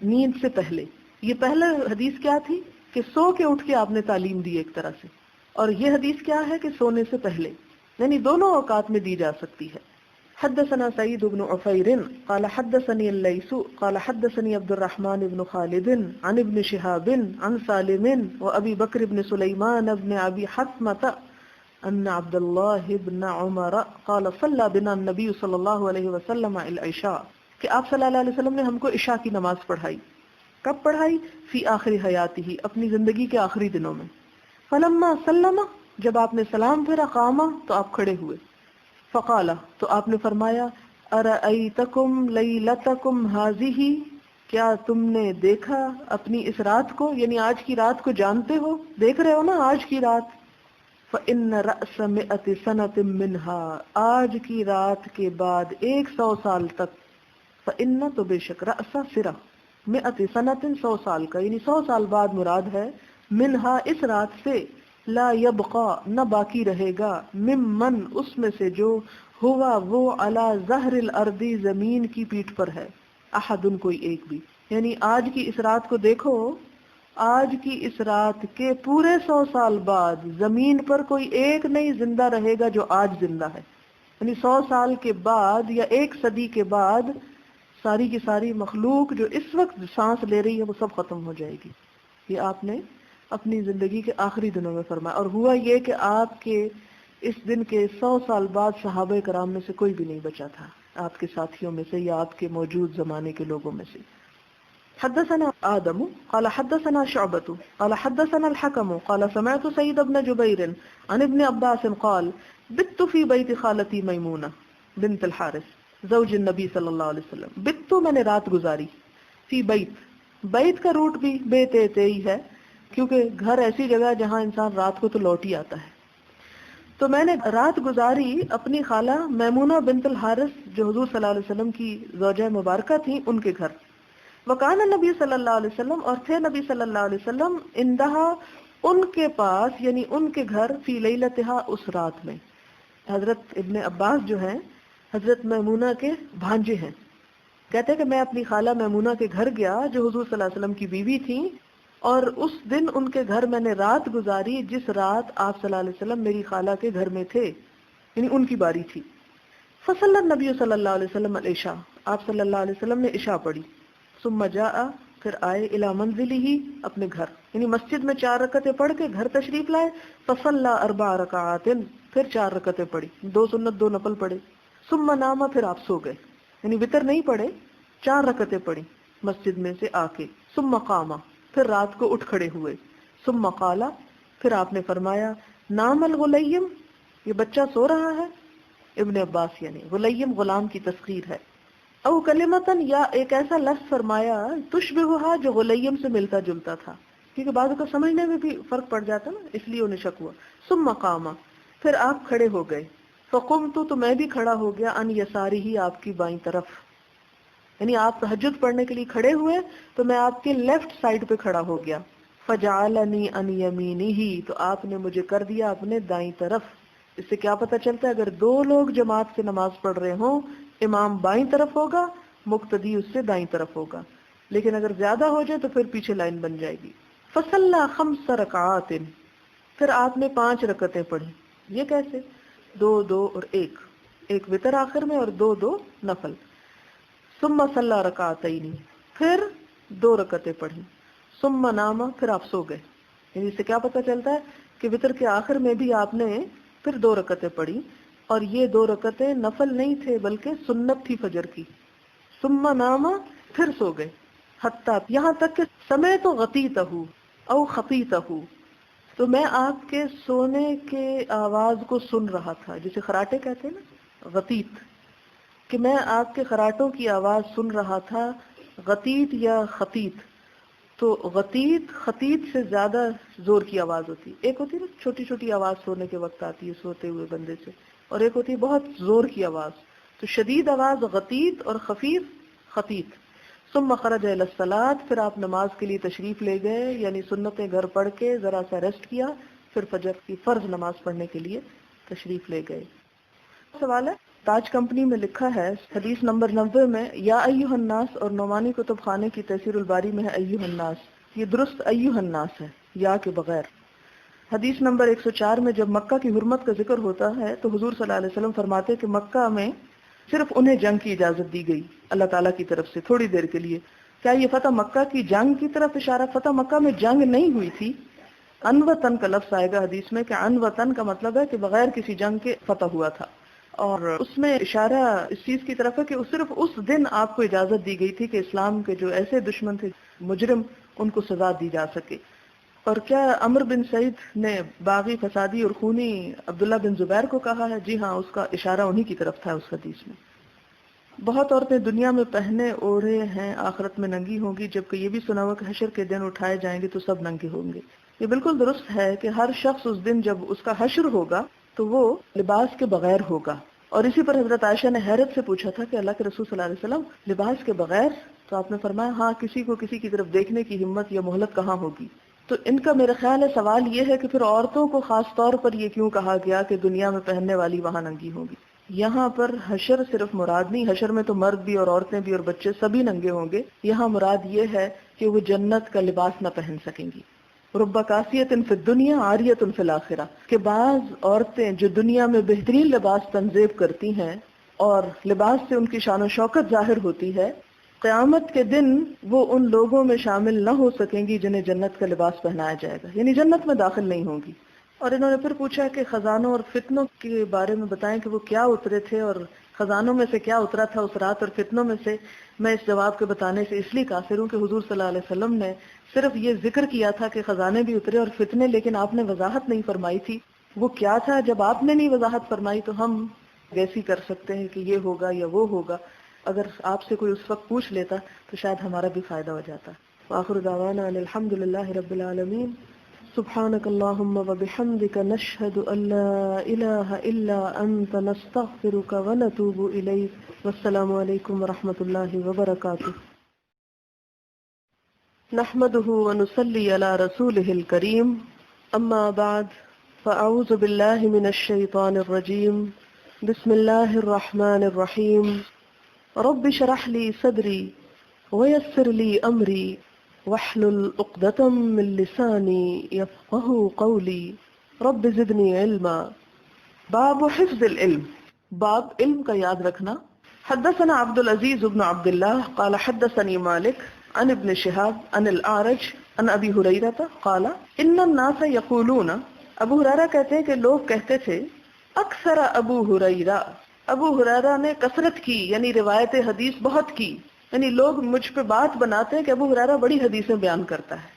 نیند سے پہلے. یہ پہلے حدیث کیا تھی کہ سو کے اٹھ کے آپ نے تعلیم دی ایک طرح سے، اور یہ حدیث کیا ہے کہ سونے سے پہلے، یعنی دونوں اوقات میں دی جا سکتی ہے. حدثنا سعید بن عفیر قال حدثني الليث قال حدثني عبد الرحمن بن خالد عن ابن شهاب عن سالم وابي بكر بن سليمان بن ابي حثمة ان عبد الله بن عمر قال صلى بنا النبي صلی اللہ علیہ وسلم العشاء، کہ آپ صلی اللہ علیہ وسلم نے ہم کو عشاء کی نماز پڑھائی. کب پڑھائی؟ فی آخر حیاتہ، اپنی زندگی کے آخری دنوں میں. فلما سلم، جب آپ نے سلام پھیرا، قام، تو آپ کھڑے ہوئے. فقال، تو آپ نے فرمایا، ارأیتکم لیلتکم ھذہ، کیا تم نے دیکھا اپنی اس رات کو، یعنی آج کی رات کو جانتے ہو، دیکھ رہے ہو نا آج کی رات. فإن رأس مئۃ سنۃ منها، آج کی رات کے بعد 100 سال تک، فإن تو بے شک، رأس سرہ، مئۃ سنۃ 100 سال کا، یعنی 100 سال بعد مراد ہے، منہا اس رات سے، لا یبقا نہ باقی رہے گا، ممن اس میں سے جو، ہوا وہ، علی ظہر الارض زمین کی پیٹھ پر ہے، احد کوئی ایک بھی. یعنی آج کی اس رات کو دیکھو، آج کی اس رات کے پورے 100 سال بعد زمین پر کوئی ایک نہیں زندہ رہے گا جو آج زندہ ہے. یعنی 100 سال کے بعد یا 1 صدی کے بعد ساری کی ساری مخلوق جو اس وقت سانس لے رہی ہے وہ سب ختم ہو جائے گی. یہ آپ نے اپنی زندگی کے آخری دنوں میں فرمایا. اور ہوا یہ کہ آپ کے اس دن کے 100 سال بعد صحابہ کرام میں سے کوئی بھی نہیں بچا تھا، آپ کے ساتھیوں میں سے یا آپ کے موجود زمانے کے لوگوں میں سے. حدثنا آدم قال حدثنا شعبة قال حدثنا الحكم قال سمعت سعيد بن جبير عن ابن عباس قال بت في بيت خالتي ميمونة بنت الحارث زوج النبی صلی اللہ علیہ وسلم. بت، میں نے رات گزاری، فی بیت، بیت کا روٹ بھی بیت ہی ہے، کیونکہ گھر ایسی جگہ جہاں انسان رات کو تو لوٹ ہی آتا ہے. تو میں نے رات گزاری اپنی خالہ میمونہ بنت الحارث جو حضور صلی اللہ علیہ وسلم کی زوجہ مبارکہ تھیں، ان کے گھر. وکان نبی صلی اللہ علیہ وسلم، اور تھے نبی صلی اللہ علیہ وسلم، اندہا ان کے پاس، یعنی ان کے گھر، فی لیلتہا اس رات میں. حضرت ابن عباس جو ہیں حضرت میمونہ کے بھانجے ہیں. کہتے ہیں کہ میں اپنی خالہ میمونہ کے گھر گیا جو حضور صلی اللہ علیہ وسلم کی بیوی تھیں، اور اس دن ان کے گھر میں نے رات گزاری جس رات آپ صلی اللہ علیہ وسلم میری خالہ کے گھر میں تھے، یعنی ان کی باری تھی. فصلی النبی صلی اللہ علیہ وسلم العشاء، آپ صلی اللہ علیہ وسلم نے عشاء پڑھی. ثم جاء، پھر آئے الی منزلہ، اپنے گھر، یعنی مسجد میں 4 رکعتیں پڑھ کے گھر تشریف لائے. فصلی 4 رکعات، پھر 4 رکعتیں پڑھی، 2 سنت 2 نفل پڑھے. ثم نام، پھر آپ سو گئے، یعنی وتر نہیں پڑھے، 4 رکعتیں پڑھی مسجد میں سے آ کے. ثم قام، پھر رات کو اٹھ کھڑے ہوئے. ثم قال، پھر آپ نے فرمایا نام الغلیم، یہ بچہ سو رہا ہے. ابن عباس یعنی غلیم غلام کی تصغیر ہے. او کلمتن، یا ایک ایسا لفظ فرمایا تشبہھا، جو غلیم سے ملتا جلتا تھا، کیونکہ بعض کا سمجھنے میں بھی فرق پڑ جاتا نا، اس لیے انہیں شک ہوا. ثم قام، پھر آپ کھڑے ہو گئے. فقمت، تو میں بھی کھڑا ہو گیا، ان یساری ہی، آپ کی بائیں طرف، یعنی آپ تہجد پڑھنے کے لیے کھڑے ہوئے تو میں آپ کے لیفٹ سائڈ پہ کھڑا ہو گیا. فجعلنی ان یمینہ، تو آپ نے مجھے کر دیا اپنے دائیں طرف. اس سے کیا پتہ چلتا ہے، اگر 2 لوگ جماعت سے نماز پڑھ رہے ہوں، امام بائیں طرف ہوگا، مقتدی اس سے دائیں طرف ہوگا. لیکن اگر زیادہ ہو جائے تو پھر پیچھے لائن بن جائے گی. فصلی 5 رکعات، پھر آپ نے 5 رکعتیں پڑھی. یہ کیسے؟ 2 2 اور 1 وتر آخر میں، اور 2 2 نفل. ثم صلی رکعتین، پھر 2 رکعتیں پڑھی. ثم نام، پھر آپ سو گئے. یعنی اس سے کیا پتہ چلتا ہے کہ وتر کے آخر میں بھی آپ نے پھر 2 رکعتیں پڑھی، اور یہ 2 رکعتیں نفل نہیں تھے بلکہ سنت تھی فجر کی. ثم نام، پھر سو گئے. حتیٰ، یہاں تک کہ سمعت غطیتہ او خطیتہ، تو میں آپ کے سونے کے آواز کو سن رہا تھا، جسے خراٹے کہتے ہیں نا، غطیت، کہ میں آپ کے خراٹوں کی آواز سن رہا تھا. غطیت یا خطیت، تو غطیت خطیت سے زیادہ زور کی آواز ہوتی. ایک ہوتی ہے نا چھوٹی چھوٹی آواز سونے کے وقت آتی ہے سوتے ہوئے بندے سے، اور ایک ہوتی ہے بہت زور کی آواز. تو شدید آواز غطیت اور خفیف خطیت. ثم خرج الی الصلاۃ، پھر آپ نماز کے لیے تشریف لے گئے، یعنی سنتیں گھر پڑھ کے ذرا سا ریسٹ کیا، پھر فجر کی فرض نماز پڑھنے کے لیے تشریف لے گئے. سوال ہے، تاج کمپنی میں لکھا ہے حدیث نمبر 90 میں یا ایھا الناس، اور نعمانی کتب خانے کی تفسیر الباری میں ہے ایھا الناس. یہ درست ایھا الناس ہے یا کے بغیر. حدیث نمبر 104 میں جب مکہ کی حرمت کا ذکر ہوتا ہے تو حضور صلی اللہ علیہ وسلم فرماتے کہ مکہ میں صرف انہیں جنگ کی اجازت دی گئی اللہ تعالیٰ کی طرف سے تھوڑی دیر کے لیے. کیا یہ فتح مکہ کی جنگ کی طرف اشارہ؟ فتح مکہ میں جنگ نہیں ہوئی تھی. انوطن کا لفظ آئے گا حدیث میں کہ انوطن کا مطلب ہے کہ بغیر کسی جنگ کے فتح ہوا تھا، اور اس میں اشارہ اس چیز کی طرف ہے کہ صرف اس دن آپ کو اجازت دی گئی تھی کہ اسلام کے جو ایسے دشمن تھے مجرم، ان کو سزا دی جا سکے. اور کیا عمرو بن سعید نے باغی فسادی اور خونی عبداللہ بن زبیر کو کہا ہے؟ جی ہاں، اس کا اشارہ انہی کی طرف تھا اس حدیث میں. بہت عورتیں دنیا میں پہنے اوڑھے ہیں آخرت میں ننگی ہوں گی، جبکہ یہ بھی سنا ہوا کہ حشر کے دن اٹھائے جائیں گے تو سب ننگے ہوں گے. یہ بالکل درست ہے کہ ہر شخص اس دن جب اس کا حشر ہوگا تو وہ لباس کے بغیر ہوگا. اور اسی پر حضرت عائشہ نے حیرت سے پوچھا تھا کہ اللہ کے رسول صلی اللہ علیہ وسلم لباس کے بغیر؟ تو آپ نے فرمایا ہاں، کسی کو کسی کی طرف دیکھنے کی ہمت یا مہلت کہاں ہوگی. تو ان کا میرا خیال ہے سوال یہ ہے کہ پھر عورتوں کو خاص طور پر یہ کیوں کہا گیا کہ دنیا میں پہننے والی وہاں ننگی ہوگی؟ یہاں پر حشر صرف مراد نہیں، حشر میں تو مرد بھی اور عورتیں بھی اور بچے سبھی ننگے ہوں گے. یہاں مراد یہ ہے کہ وہ جنت کا لباس نہ پہن سکیں گی. رب کاسیۃ فی الدنیا عاریۃ فی الآخرہ، کہ بعض عورتیں جو دنیا میں بہترین لباس تنظیم کرتی ہیں اور لباس سے ان کی شان و شوکت ظاہر ہوتی ہے، قیامت کے دن وہ ان لوگوں میں شامل نہ ہو سکیں گی جنہیں جنت کا لباس پہنایا جائے گا، یعنی جنت میں داخل نہیں ہوں گی. اور انہوں نے پھر پوچھا کہ خزانوں اور فتنوں کے بارے میں بتائیں کہ وہ کیا اترے تھے، اور خزانوں میں سے کیا اترا تھا اس رات اور فتنوں میں سے. میں اس جواب کے بتانے سے اس لیے قاصر ہوں کہ حضور صلی اللہ علیہ وسلم نے صرف یہ ذکر کیا تھا کہ خزانے بھی اترے اور فتنے، لیکن آپ نے وضاحت نہیں فرمائی تھی وہ کیا تھا. جب آپ نے نہیں وضاحت فرمائی تو ہم گیس ہی کر سکتے ہیں کہ یہ ہوگا یا وہ ہوگا. اگر آپ سے کوئی اس وقت پوچھ لیتا تو شاید ہمارا بھی فائدہ ہو جاتا. وآخر دعوانا ان الحمد للہ رب العالمین. سبحانك اللهم وبحمدك نشهد أن لا إله إلا أنت نستغفرك ونتوب إليك والسلام عليكم ورحمة الله وبركاته. نحمده ونصلي على رسوله الكريم، أما بعد فأعوذ بالله من الشيطان الرجيم بسم الله الرحمن الرحيم رب اشرح لي صدري ويسر لي أمري واحلل عقدة من لساني يفقهوا قولي رب زدني علما. باب حفظ العلم، باب علم کا یاد رکھنا. حدثنا عبد العزيز بن عبد الله قال حدثني مالك عن ابن شهاب عن الأعرج عن ابی ہریرہ قال ان الناس یقولون، ابو ہریرہ کہتے ہیں کہ لوگ کہتے تھے اکثر ابو ہریرہ، ابو ہریرہ نے کثرت کی یعنی روایت حدیث بہت کی، یعنی لوگ مجھ پہ بات بناتے ہیں کہ ابو ہریرہ بڑی حدیثیں بیان کرتا ہے.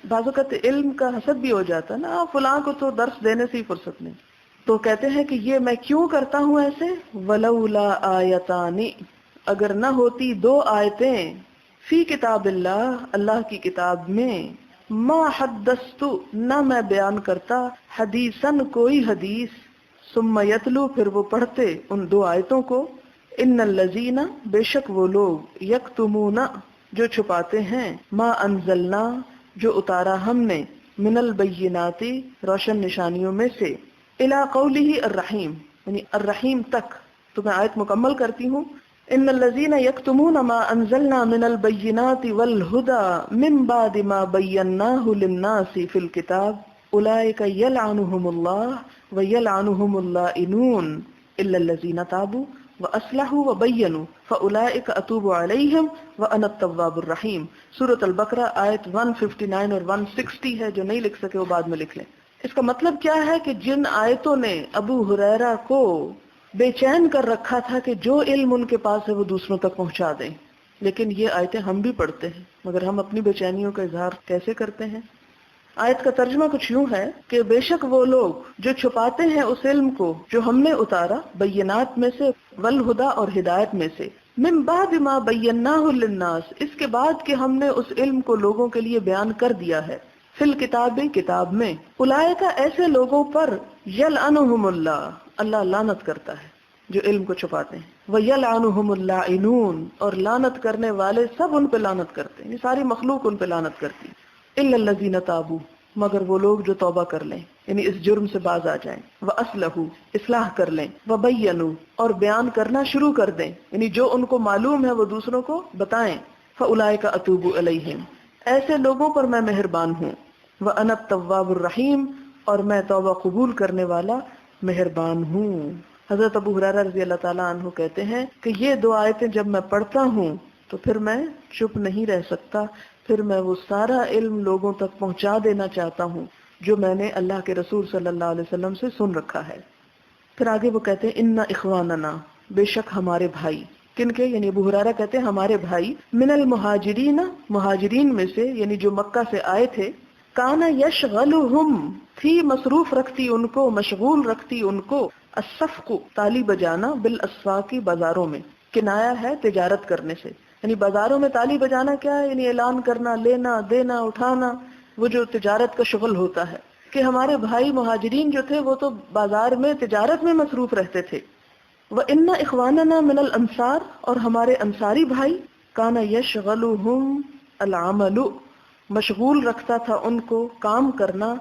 بعض اوقات علم کا حسد بھی ہو جاتا ہے نا، فلاں کو تو درس دینے سے ہی فرصت نہیں. تو کہتے ہیں کہ یہ میں کیوں کرتا ہوں ایسے، ولولا آیتان، اگر نہ ہوتی دو آیتیں، فی کتاب اللہ، اللہ کی کتاب میں، ما حدثت، نہ میں بیان کرتا، حدیثاً کوئی حدیث، ثم یتلو، پھر وہ پڑھتے ان دو آیتوں کو، ان الذین، بے شک وہ لوگ، یکتمون، جو چھپاتے ہیں، ما انزلنا، جو اتارا ہم نے، من البینات، روشن نشانیوں میں سے، الی قولہ الرحیم، یعنی الرحیم تک. تو میں آیت مکمل کرتی ہوں. ان الذین یکتمون ما انزلنا من البینات والہدی من بعد ما بیناہ للناس فی الکتاب اولئک یلعنہم اللہ ویلعنہم اللائنون الا الذین تابوا واصلحوا وبینوا فاولئک اتوب علیہم وانا التواب الرحیم. سورۃ البقرہ آیت 159 اور 160 ہے، جو نہیں لکھ سکے وہ بعد میں لکھ لیں. اس کا مطلب کیا ہے کہ جن آیتوں نے ابو ہریرہ کو بے چین کر رکھا تھا کہ جو علم ان کے پاس ہے وہ دوسروں تک پہنچا دیں، لیکن یہ آیتیں ہم بھی پڑھتے ہیں، مگر ہم اپنی بے چینیوں کا اظہار کیسے کرتے ہیں. آیت کا ترجمہ کچھ یوں ہے کہ بے شک وہ لوگ جو چھپاتے ہیں اس علم کو جو ہم نے اتارا، بینات میں سے، والہدا، اور ہدایت میں سے، من بعد ما بیناہ للناس، اس کے بعد کہ ہم نے اس علم کو لوگوں کے لیے بیان کر دیا ہے، فی الکتاب، کتاب میں، اولئک، ایسے لوگوں پر، یلعنہم اللہ، اللہ لعنت کرتا ہے جو علم کو چھپاتے ہیں، وَيَلْعَنُهُمُ اللَّاعِنُونَ، اور لعنت کرنے والے سب ان پہ لعنت کرتے ہیں، یہ ساری مخلوق ان پہ لعنت کرتی ہے. إِلَّا الَّذِينَ تَابُوا، مگر وہ لوگ جو توبہ کر لیں، یعنی اس جرم سے باز آ جائیں، وَأَصْلَحُوا، اصلاح کر لیں، وَبَيَّنُوا، اور بیان کرنا شروع کر دیں، یعنی جو ان کو معلوم ہے وہ دوسروں کو بتائیں، فَأُولَئِكَ أَتُوبُ إِلَيْهِمْ، ایسے لوگوں پر میں مہربان ہوں، وَأَنَا التَّوَّابُ الرَّحِيمُ، اور میں توبہ قبول کرنے والا مہربان ہوں. حضرت ابو ہریرہ رضی اللہ تعالیٰ عنہ کہتے ہیں کہ یہ دو آیتیں جب میں پڑھتا ہوں تو پھر میں چپ نہیں رہ سکتا، پھر میں وہ سارا علم لوگوں تک پہنچا دینا چاہتا ہوں جو میں نے اللہ کے رسول صلی اللہ علیہ وسلم سے سن رکھا ہے. پھر آگے وہ کہتے ہیں ان اخواننا، بے شک ہمارے بھائی، کن کے، یعنی ابو ہریرہ کہتے ہیں ہمارے بھائی، من المہاجرین، مہاجرین میں سے، یعنی جو مکہ سے آئے تھے، کانا یشغلہم، تھی مصروف رکھتی ان کو، مشغول رکھتی ان کو، الصفق، تالی بجانا، بالاسواق، بازاروں میں، کنایا ہے تجارت کرنے سے، یعنی بازاروں میں تالی بجانا کیا ہے، یعنی اعلان کرنا، لینا دینا اٹھانا، وہ جو تجارت کا شغل ہوتا ہے. کہ ہمارے بھائی مہاجرین جو تھے وہ تو بازار میں تجارت میں مصروف رہتے تھے. وَإِنَّ إِخْوَانَنَا مِنَ الْأَنصَارِ، اور ہمارے انصاری بھائی، کانا یشغلہم العمل، مشغول رکھتا تھا ان کو کام کرنا،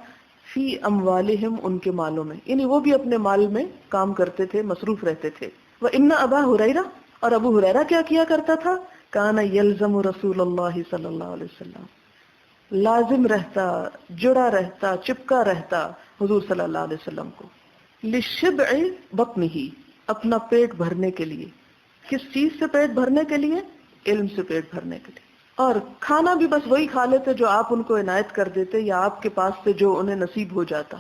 فی اموالہم، ان کے مالوں میں، یعنی وہ بھی اپنے مال میں کام کرتے تھے، مصروف رہتے تھے. وَإِنَّ أَبَا هُرَيْرَةَ، اور ابو ہریرہ کیا کرتا تھا، کانا یلزم رسول اللہ صلی اللہ علیہ وسلم، لازم رہتا، جڑا رہتا، چپکا رہتا حضور صلی اللہ علیہ وسلم کو، لشبع بطنہ، اپنا پیٹ بھرنے کے لیے. کس چیز سے پیٹ بھرنے کے لیے؟ علم سے پیٹ بھرنے کے لیے. اور کھانا بھی بس وہی کھا لیتے جو آپ ان کو عنایت کر دیتے یا آپ کے پاس سے جو انہیں نصیب ہو جاتا.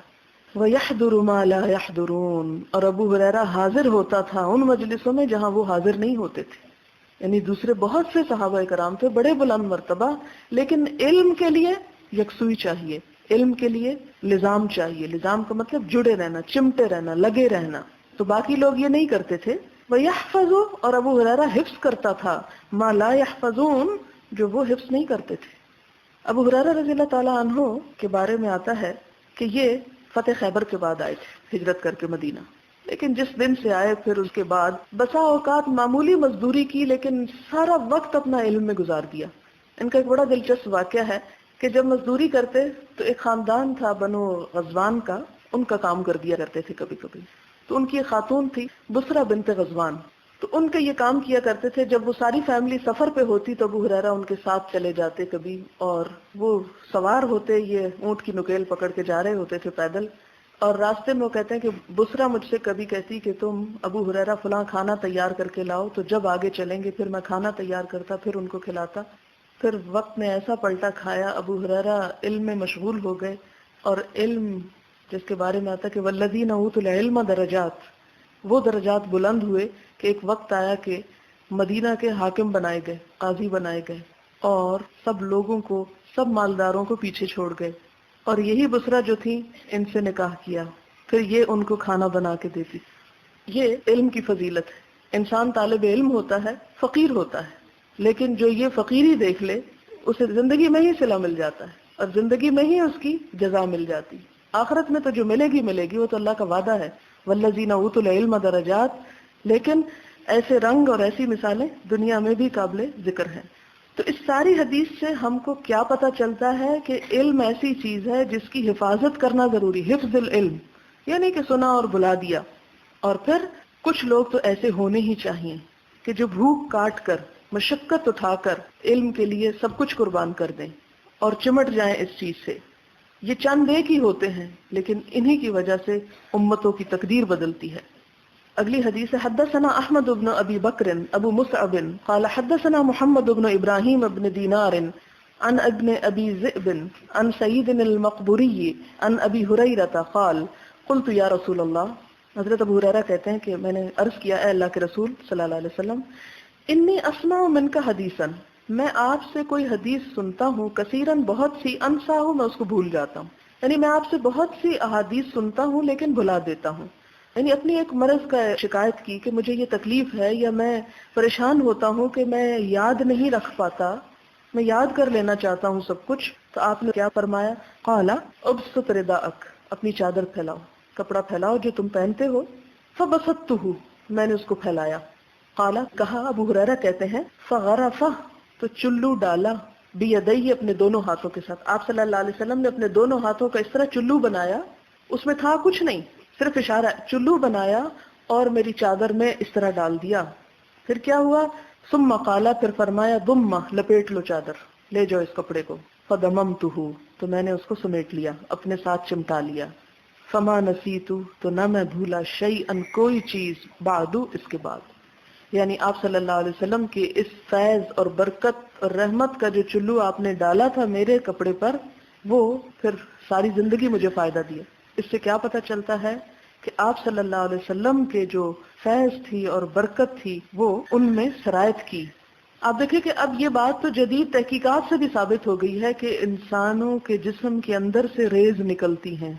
وَيَحْضُرُ مَا لَا يَحْضُرُونَ، اور ابو ہریرہ حاضر ہوتا تھا ان مجلسوں میں جہاں وہ حاضر نہیں ہوتے تھے. یعنی دوسرے بہت سے صحابہ کرام تھے بڑے بلند مرتبہ، لیکن علم کے لیے یکسوئی چاہیے، علم کے لیے لزام چاہیے. لزام کا مطلب جڑے رہنا، چمٹے رہنا، لگے رہنا. تو باقی لوگ یہ نہیں کرتے تھے. وَيَحْفَظُ، اور ابو ہریرہ حفظ کرتا تھا، مَا لَا يَحْفَظُونَ، جو وہ حفظ نہیں کرتے تھے. ابو ہریرہ رضی اللہ تعالیٰ عنہ کے بارے میں آتا ہے کہ یہ فتح خیبر کے بعد آئے تھے ہجرت کر کے مدینہ، لیکن جس دن سے آئے پھر اس کے بعد بسا اوقات معمولی مزدوری کی، لیکن سارا وقت اپنا علم میں گزار دیا. ان کا ایک بڑا دلچسپ واقعہ ہے کہ جب مزدوری کرتے تو ایک خاندان تھا بنو غزوان کا، ان کا کام کر دیا کرتے تھے کبھی کبھی. تو ان کی ایک خاتون تھی بسرا بنت غزوان، تو ان کا یہ کام کیا کرتے تھے. جب وہ ساری فیملی سفر پہ ہوتی تو ابو ہریرہ ان کے ساتھ چلے جاتے کبھی، اور وہ سوار ہوتے، یہ اونٹ کی نکیل پکڑ کے جا رہے ہوتے تھے پیدل، اور راستے میں وہ کہتے ہیں کہ بسرا مجھ سے کبھی کہتی کہ تم ابو ہریرہ فلاں کھانا تیار کر کے لاؤ، تو جب آگے چلیں گے پھر میں کھانا تیار کرتا، پھر ان کو کھلاتا. پھر وقت نے ایسا پلٹا کھایا، ابو ہریرہ علم میں مشغول ہو گئے، اور علم جس کے بارے میں آتا کہ والذین اوتوا العلم درجات، وہ درجات بلند ہوئے کہ ایک وقت آیا کہ مدینہ کے حاکم بنائے گئے، قاضی بنائے گئے، اور سب لوگوں کو، سب مالداروں کو پیچھے چھوڑ گئے. اور یہی بسرا جو تھی ان سے نکاح کیا، پھر یہ ان کو کھانا بنا کے دیتی. یہ علم کی فضیلت ہے. انسان طالب علم ہوتا ہے، فقیر ہوتا ہے، لیکن جو یہ فقیری دیکھ لے اسے زندگی میں ہی صلہ مل جاتا ہے، اور زندگی میں ہی اس کی جزا مل جاتی. آخرت میں تو جو ملے گی وہ تو اللہ کا وعدہ ہے، والذین اوتوا العلم درجات. لیکن ایسے رنگ اور ایسی مثالیں دنیا میں بھی قابل ذکر ہیں. تو اس ساری حدیث سے ہم کو کیا پتہ چلتا ہے کہ علم ایسی چیز ہے جس کی حفاظت کرنا ضروری. حفظ العلم یعنی کہ سنا اور بلا دیا. اور پھر کچھ لوگ تو ایسے ہونے ہی چاہیے کہ جو بھوک کاٹ کر، مشقت اٹھا کر علم کے لیے سب کچھ قربان کر دیں اور چمٹ جائیں اس چیز سے. یہ چند ایک ہی ہوتے ہیں، لیکن انہی کی وجہ سے امتوں کی تقدیر بدلتی ہے. اگلی حدیث ہے حدثنا احمد بن ابی بکر ابو مصعب قال حدثنا محمد بن ابراہیم بن دینار عن ابن ابی ذئب عن سعید المقبوری عن ابی ہریرہ قال قلت یا رسول اللہ. حضرت ابو ہریرہ کہتے ہیں کہ میں نے عرض کیا اے اللہ کے رسول صلی اللہ علیہ وسلم، انی اسمع منک حدیثا، میں آپ سے کوئی حدیث سنتا ہوں، کثیرن بہت سی، انسا ہوں میں اس کو بھول جاتا ہوں. یعنی میں آپ سے بہت سی احادیث سنتا ہوں لیکن بھلا دیتا ہوں. یعنی اپنی ایک مرض کا شکایت کی کہ مجھے یہ تکلیف ہے، یا میں پریشان ہوتا ہوں کہ میں یاد نہیں رکھ پاتا، میں یاد کر لینا چاہتا ہوں سب کچھ. تو آپ نے کیا فرمایا؟ قال ابسط رداءک، اپنی چادر پھیلاؤ، کپڑا پھیلاؤ جو تم پہنتے ہو. فبسطتہ، میں نے اس کو پھیلایا. قال، کہا ابو ہریرہ کہتے ہیں فغرفہ، تو چلو ڈالا، بیدیہ، اپنے دونوں ہاتھوں کے ساتھ. آپ صلی اللہ علیہ وسلم نے اپنے دونوں ہاتھوں کا اس طرح چلو بنایا، اس میں تھا کچھ نہیں، صرف اشارہ، چلو بنایا اور میری چادر میں اس طرح ڈال دیا. پھر کیا ہوا؟ ثم قال، پھر فرمایا ضم، لپیٹ لو چادر، لے جاؤ اس کپڑے کو. فضممتہ، تو میں نے اس کو سمیٹ لیا، اپنے ساتھ چمٹا لیا. فما نسیت، تو نہ میں بھولا، شیئا، کوئی چیز، بعد، اس کے بعد. یعنی آپ صلی اللہ علیہ وسلم کے اس فیض اور برکت اور رحمت کا جو چلو آپ نے ڈالا تھا میرے کپڑے پر، وہ پھر ساری زندگی مجھے فائدہ دیا. اس سے کیا پتہ چلتا ہے کہ آپ صلی اللہ علیہ وسلم کے جو فیض تھی اور برکت تھی وہ ان میں سرایت کی. آپ دیکھیں کہ اب یہ بات تو جدید تحقیقات سے بھی ثابت ہو گئی ہے کہ انسانوں کے جسم کے اندر سے ریز نکلتی ہیں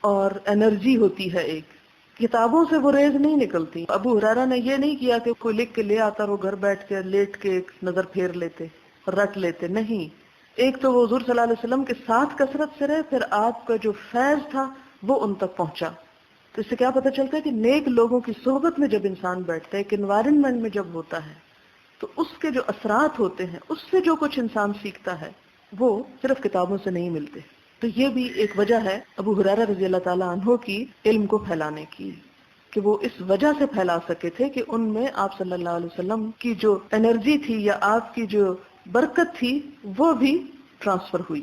اور انرجی ہوتی ہے ایک، کتابوں سے وہ ریز نہیں نکلتی. ابو ہریرہ نے یہ نہیں کیا کہ کوئی لکھ کے لے آتا اور وہ گھر بیٹھ کے لیٹ کے ایک نظر پھیر لیتے اور رٹ لیتے، نہیں. ایک تو وہ حضور صلی اللہ علیہ وسلم کے ساتھ کثرت سے رہے، پھر آپ کا جو فیض تھا وہ ان تک پہنچا. تو اس سے کیا پتہ چلتا ہے کہ نیک لوگوں کی صحبت میں جب انسان بیٹھتا ہے، ایک انوائرنمنٹ میں جب ہوتا ہے، تو اس کے جو اثرات ہوتے ہیں، اس سے جو کچھ انسان سیکھتا ہے وہ صرف کتابوں سے نہیں ملتے. تو یہ بھی ایک وجہ ہے ابو ہریرہ رضی اللہ تعالیٰ عنہ کی علم کو پھیلانے کی، کہ وہ اس وجہ سے پھیلا سکے تھے کہ ان میں آپ صلی اللہ علیہ وسلم کی جو انرجی تھی یا آپ کی جو برکت تھی وہ بھی ٹرانسفر ہوئی.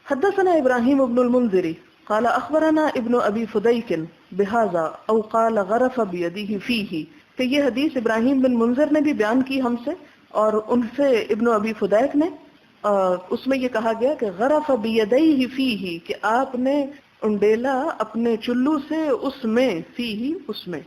حدثنا ابراہیم ابن المنذر قال اخبرنا ابن ابی فدیک بہذا او قال غرف بیدہ فیہ، کہ یہ حدیث ابراہیم بن منذر نے بھی بیان کی ہم سے، اور ان سے ابن ابی فدیک نے، اس میں یہ کہا گیا کہ غرف بیدیہ فیہ، کہ آپ نے انڈیلا اپنے چلو سے اس میں، فیہ، اس میں.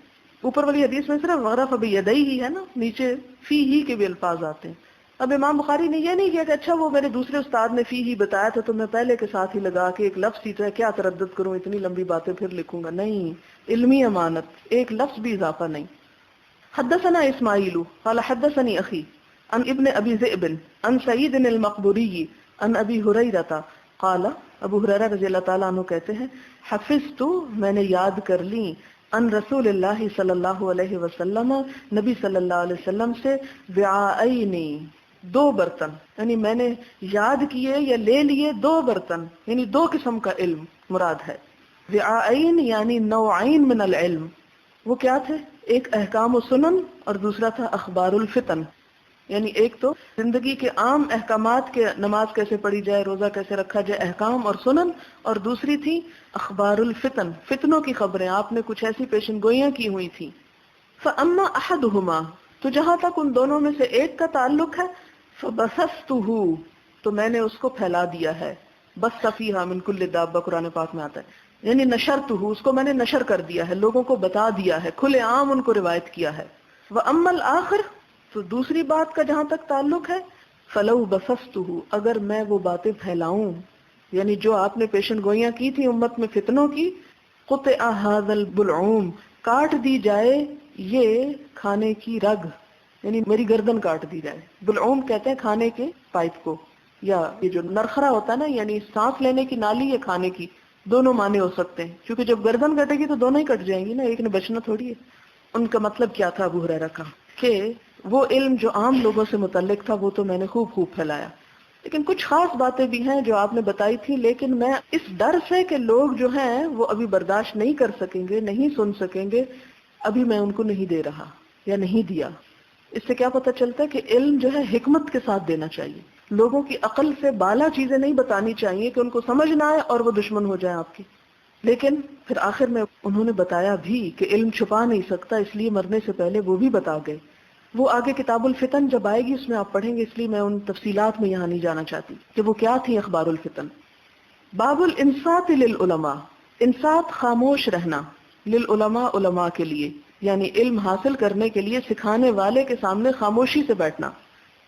اوپر والی حدیث میں صرف غرف بیدیہ ہی ہے نا، نیچے فیہ کے بھی الفاظ آتے ہیں. اب امام بخاری نے یہ نہیں کیا کہ اچھا وہ میرے دوسرے استاد نے فیہ بتایا تھا تو میں پہلے کے ساتھ ہی لگا کے ایک لفظ ہی تو ہے، کیا تردد کروں، اتنی لمبی باتیں پھر لکھوں گا. نہیں، علمی امانت، ایک لفظ بھی اضافہ نہیں. حدثنا اسماعیل قال حدثني اخی عن ابن ابی ذئب عن سعید المقبوری عن ابی ہریرہ قال، ابو ہریرہ رضی اللہ تعالیٰ عنہ کہتے ہیں حفظت، میں نے یاد کر لی، ان رسول اللہ صلی اللہ علیہ وسلم، نبی صلی اللہ علیہ وسلم سے، وعاءین، دو برتن، یعنی میں نے یاد کیے یا لے لیے دو برتن، یعنی دو قسم کا علم مراد ہے. وعائین یعنی نوعین من العلم، وہ کیا تھے؟ ایک احکام و سنن اور دوسرا تھا اخبار الفتن، یعنی ایک تو زندگی کے عام احکامات کے، نماز کیسے پڑھی جائے، روزہ کیسے رکھا جائے، احکام اور سنن، اور دوسری تھی اخبار الفتن، فتنوں کی خبریں، آپ نے کچھ ایسی پیشن گوئیاں کی ہوئی تھی. فاما احدہما، تو جہاں تک ان دونوں میں سے ایک کا تعلق ہے، فبثثتہ، تو میں نے اس کو پھیلا دیا ہے. بث فیہا من کل دابہ قرآن پاک میں آتا ہے، یعنی نشرتہ، اس کو میں نے نشر کر دیا ہے، لوگوں کو بتا دیا ہے، کھلے عام ان کو روایت کیا ہے. واما الاخر، تو دوسری بات کا جہاں تک تعلق ہے، فلو بثثتہ، اگر میں وہ باتیں پھیلاؤں، یعنی جو آپ نے پیشن گوئیاں کی تھی امت میں فتنوں کی، قطع ھذا البلعوم، کاٹ دی جائے یہ کھانے کی رگ، یعنی میری گردن کاٹ دی جائے. بلعوم کہتے ہیں کھانے کے پائپ کو، یا یہ جو نرخرا ہوتا ہے نا، یعنی سانس لینے کی نالی یا کھانے کی، دونوں معنی ہو سکتے ہیں، کیونکہ جب گردن کٹے گی تو دونوں ہی کٹ جائیں گی نا، ایک نے بچنا تھوڑی ہے. ان کا مطلب کیا تھا ابو ہریرہ کا، کہ وہ علم جو عام لوگوں سے متعلق تھا وہ تو میں نے خوب پھیلایا، لیکن کچھ خاص باتیں بھی ہیں جو آپ نے بتائی تھی، لیکن میں اس ڈر سے کہ لوگ جو ہیں وہ ابھی برداشت نہیں کر سکیں گے، نہیں سن سکیں گے، ابھی میں ان کو نہیں دے رہا یا نہیں دیا. اس سے کیا پتہ چلتا ہے کہ علم جو ہے حکمت کے ساتھ دینا چاہیے، لوگوں کی عقل سے بالا چیزیں نہیں بتانی چاہیے کہ ان کو سمجھ نہ آئے اور وہ دشمن ہو جائیں آپ کی. لیکن پھر آخر میں انہوں نے بتایا بھی کہ علم چھپا نہیں سکتا، اس لیے مرنے سے پہلے وہ بھی بتا گئے. وہ آگے کتاب الفتن جب آئے گی اس میں آپ پڑھیں گے، اس لیے میں ان تفصیلات میں یہاں نہیں جانا چاہتی کہ وہ کیا تھی اخبار الفتن. باب الانصات للعلماء، انصات خاموش رہنا، للعلماء علماء کے لیے، یعنی علم حاصل کرنے کے لیے سکھانے والے کے سامنے خاموشی سے بیٹھنا.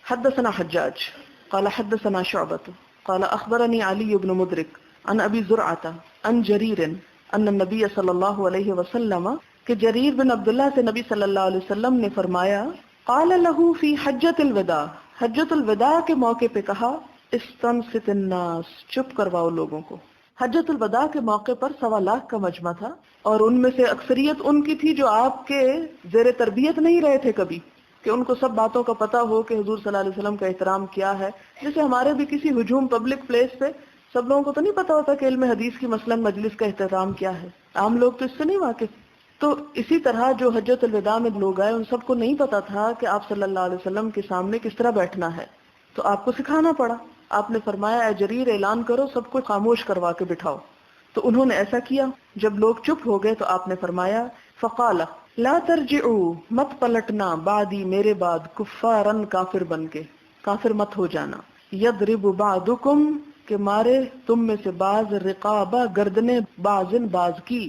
حدثنا حجاج قال حدثنا شعبۃ قال اخبرني علي بن مدرك عن ابي زرعة عن جرير ان النبي صلی اللہ علیہ وسلم، کہ جریر بن عبداللہ سے نبی صلی اللہ علیہ وسلم نے فرمایا، قال له في حجۃ الوداع، حجۃ الوداع کے موقع پہ کہا، استنصت الناس، چپ کرواؤ لوگوں کو. حجۃ الوداع کے موقع پر 1.25 لاکھ کا مجمع تھا، اور ان میں سے اکثریت ان کی تھی جو آپ کے زیر تربیت نہیں رہے تھے کبھی، کہ ان کو سب باتوں کا پتہ ہو کہ حضور صلی اللہ علیہ وسلم کا احترام کیا ہے. جیسے ہمارے بھی کسی ہجوم پبلک پلیس پہ سب لوگوں کو تو نہیں پتا ہوتا کہ علم حدیث کی مثلا مجلس کا احترام کیا ہے، عام لوگ تو اس سے نہیں واقف. تو اسی طرح جو حجۃ الوداع میں لوگ آئے ان سب کو نہیں پتا تھا کہ آپ صلی اللہ علیہ وسلم کے سامنے کس طرح بیٹھنا ہے، تو آپ کو سکھانا پڑا. آپ نے فرمایا، اے جریر اعلان کرو، سب کو خاموش کروا کے بٹھاؤ. تو انہوں نے ایسا کیا. جب لوگ چپ ہو گئے تو آپ نے فرمایا، فقال لا ترجعوا، مت پلٹنا، بعدی میرے بعد، کفارن کافر بن کے، کافر مت ہو جانا. یضرب بعضکم، کہ مارے تم میں سے بعض، رقاب گردنے بعضن بعض کی،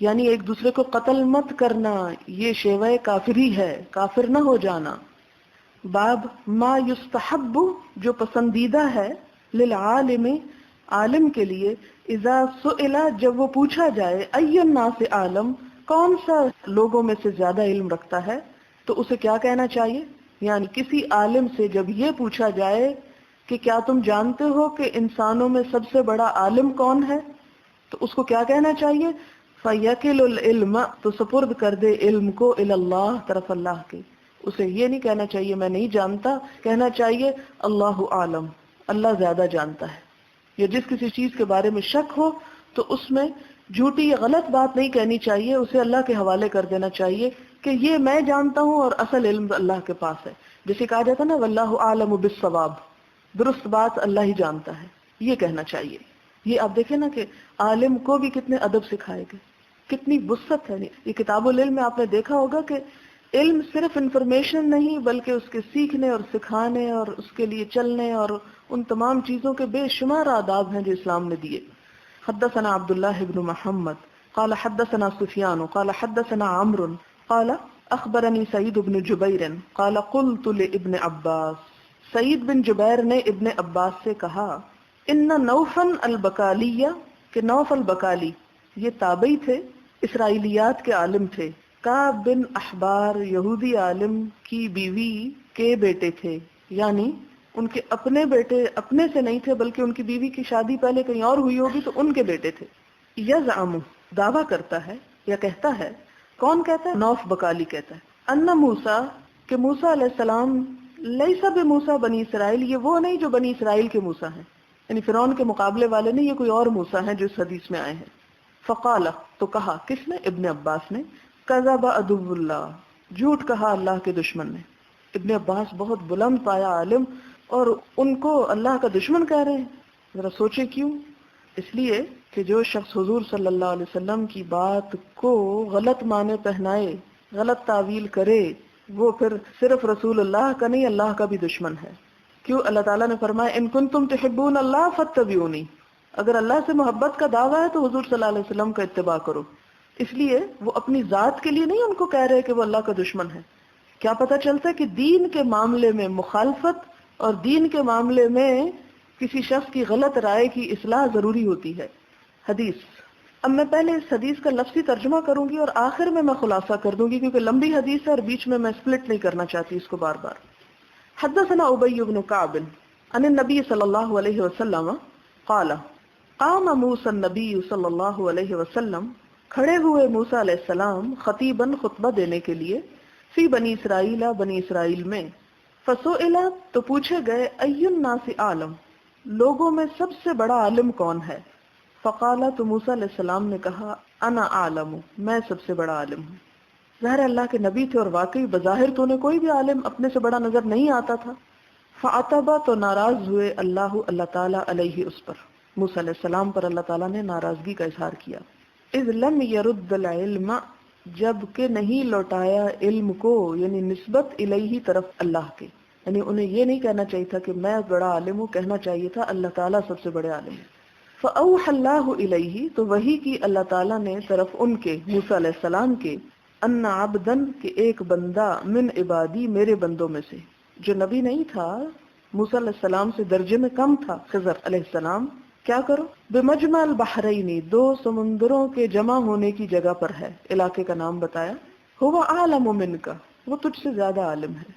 یعنی ایک دوسرے کو قتل مت کرنا، یہ شیوہ کافری ہے، کافر نہ ہو جانا. باب ما یستحب، جو پسندیدہ ہے، للعالم، عالم کے لیے، اذا سئل، جب وہ پوچھا جائے، ای الناس عالم، کون سا لوگوں میں سے زیادہ علم رکھتا ہے، تو اسے کیا کہنا چاہیے. یعنی کسی عالم سے جب یہ پوچھا جائے کہ کیا تم جانتے ہو کہ انسانوں میں سب سے بڑا عالم کون ہے، تو اس کو کیا کہنا چاہیے، فَيَكِلُ الْعِلْمَ، تو سپرد کر دے علم کو، اللہ طرف اللہ کے. اسے یہ نہیں کہنا چاہیے میں نہیں جانتا، کہنا چاہیے اللہ عالم، اللہ زیادہ جانتا ہے. یا جس کسی چیز کے بارے میں شک ہو تو اس میں جھوٹی یا غلط بات نہیں کہنی چاہیے، اسے اللہ کے حوالے کر دینا چاہیے کہ یہ میں جانتا ہوں اور اصل علم اللہ کے پاس ہے. جسے کہا جاتا نا واللہ عالم بالصواب، درست بات اللہ ہی جانتا ہے، یہ کہنا چاہیے. یہ آپ دیکھیں نا کہ عالم کو بھی کتنے ادب سکھائے گئے، کتنی وسعت ہے. یہ کتاب العلم میں آپ نے دیکھا ہوگا کہ علم صرف انفارمیشن نہیں بلکہ اس کے سیکھنے اور سکھانے اور اس کے لیے چلنے اور ان تمام چیزوں کے بے شمار آداب ہیں جو اسلام نے دیے. حدثنا عبداللہ بن محمد قال حدثنا سفیان قال حدثنا عمرو قال اخبرني سعید بن جبیر قال قلت لابن عباس، سعید بن جبیر نے ابن عباس سے کہا، ان نوفل البکالیہ، کہ نوف البکالی یہ تابعی تھے، اسرائیلیات کے عالم تھے. کعب بن احبار یہودی عالم کی بیوی کے بیٹے تھے، یعنی ان کے اپنے بیٹے اپنے سے نہیں تھے بلکہ ان کی بیوی کی شادی پہلے کہیں اور ہوئی ہوگی تو ان کے بیٹے تھے. یزعم، دعویٰ کرتا ہے یا کہتا ہے، کون کہتا ہے، نوف بکالی کہتا ہے، ان موسیٰ، کہ موسیٰ علیہ السلام، لیسا بموسیٰ بنی اسرائیل، یہ وہ نہیں جو بنی اسرائیل کے موسیٰ ہیں، یعنی فرعون کے مقابلے والے نہیں، یہ کوئی اور موسیٰ ہیں جو اس حدیث میں آئے ہیں. فقال تو کہا کس نے؟ ابن عباس نے. کذب عدو اللہ جھوٹ کہا اللہ کے دشمن نے. ابن عباس بہت بلند پایا عالم اور ان کو اللہ کا دشمن کہہ رہے ہیں. ذرا سوچے کیوں؟ اس لیے کہ جو شخص حضور صلی اللہ علیہ وسلم کی بات کو غلط معنی پہنائے، غلط تعویل کرے، وہ پھر صرف رسول اللہ کا نہیں اللہ کا بھی دشمن ہے. کیوں؟ اللہ تعالیٰ نے فرمایا ان کنتم تحبون اللہ فاتبعونی، اگر اللہ سے محبت کا دعویٰ ہے تو حضور صلی اللہ علیہ وسلم کا اتباع کرو. اس لیے وہ اپنی ذات کے لیے نہیں ان کو کہہ رہے کہ وہ اللہ کا دشمن ہے. کیا پتہ چلتا ہے کہ دین کے معاملے میں مخالفت اور دین کے معاملے میں کسی شخص کی غلط رائے کی اصلاح ضروری ہوتی ہے. حدیث. اب میں پہلے اس حدیث کا لفظی ترجمہ کروں گی اور آخر میں خلاصہ کر دوں گی کیونکہ لمبی حدیث ہے اور بیچ میں سپلٹ نہیں کرنا چاہتی اس کو بار بار. حدثنا ابی بن کعب عن النبی صلی اللہ علیہ وسلم قال قام موسیٰ النبی صلی اللہ علیہ وسلم، کھڑے ہوئے موسیٰ علیہ السلام خطیباً خطبہ دینے کے لیے، فی بنی اسرائیل بنی اسرائیل میں. فسئل تو پوچھے گئے ای الناس عالم، لوگوں میں سب سے بڑا عالم کون ہے؟ فقال تو موسیٰ علیہ السلام نے کہا انا عالم، میں سب سے بڑا عالم ہوں. ظاہر اللہ کے نبی تھے اور واقعی بظاہر تو انہیں کوئی بھی عالم اپنے سے بڑا نظر نہیں آتا تھا. فعتبا تو ناراض ہوئے اللہ تعالیٰ علیہ اس پر، موسیٰ علیہ السلام پر اللہ تعالیٰ نے ناراضگی کا اظہار کیا. اذ لم يرد العلم، جب کہ نہیں لوٹایا علم کو، یعنی نسبت الیہ طرف اللہ کے، یعنی انہیں یہ نہیں کہنا چاہیے تھا کہ میں بڑا عالم ہوں، کہنا چاہیے تھا اللہ تعالیٰ سب سے بڑے عالم ہیں. فأوحى اللہ الیہ، تو وحی کی اللہ تعالیٰ نے طرف ان کے، موسیٰ علیہ السلام کے، ان عبدن، کہ ایک بندہ، من عبادی، میرے بندوں میں سے، جو نبی نہیں تھا، موسیٰ علیہ السلام سے درجے میں کم تھا، خضر علیہ السلام، کیا کرو؟ بمجمع البحرین، دو سمندروں کے جمع ہونے کی جگہ پر ہے، علاقے کا نام بتایا. ہوا اعلم منک، وہ تجھ سے زیادہ عالم ہے.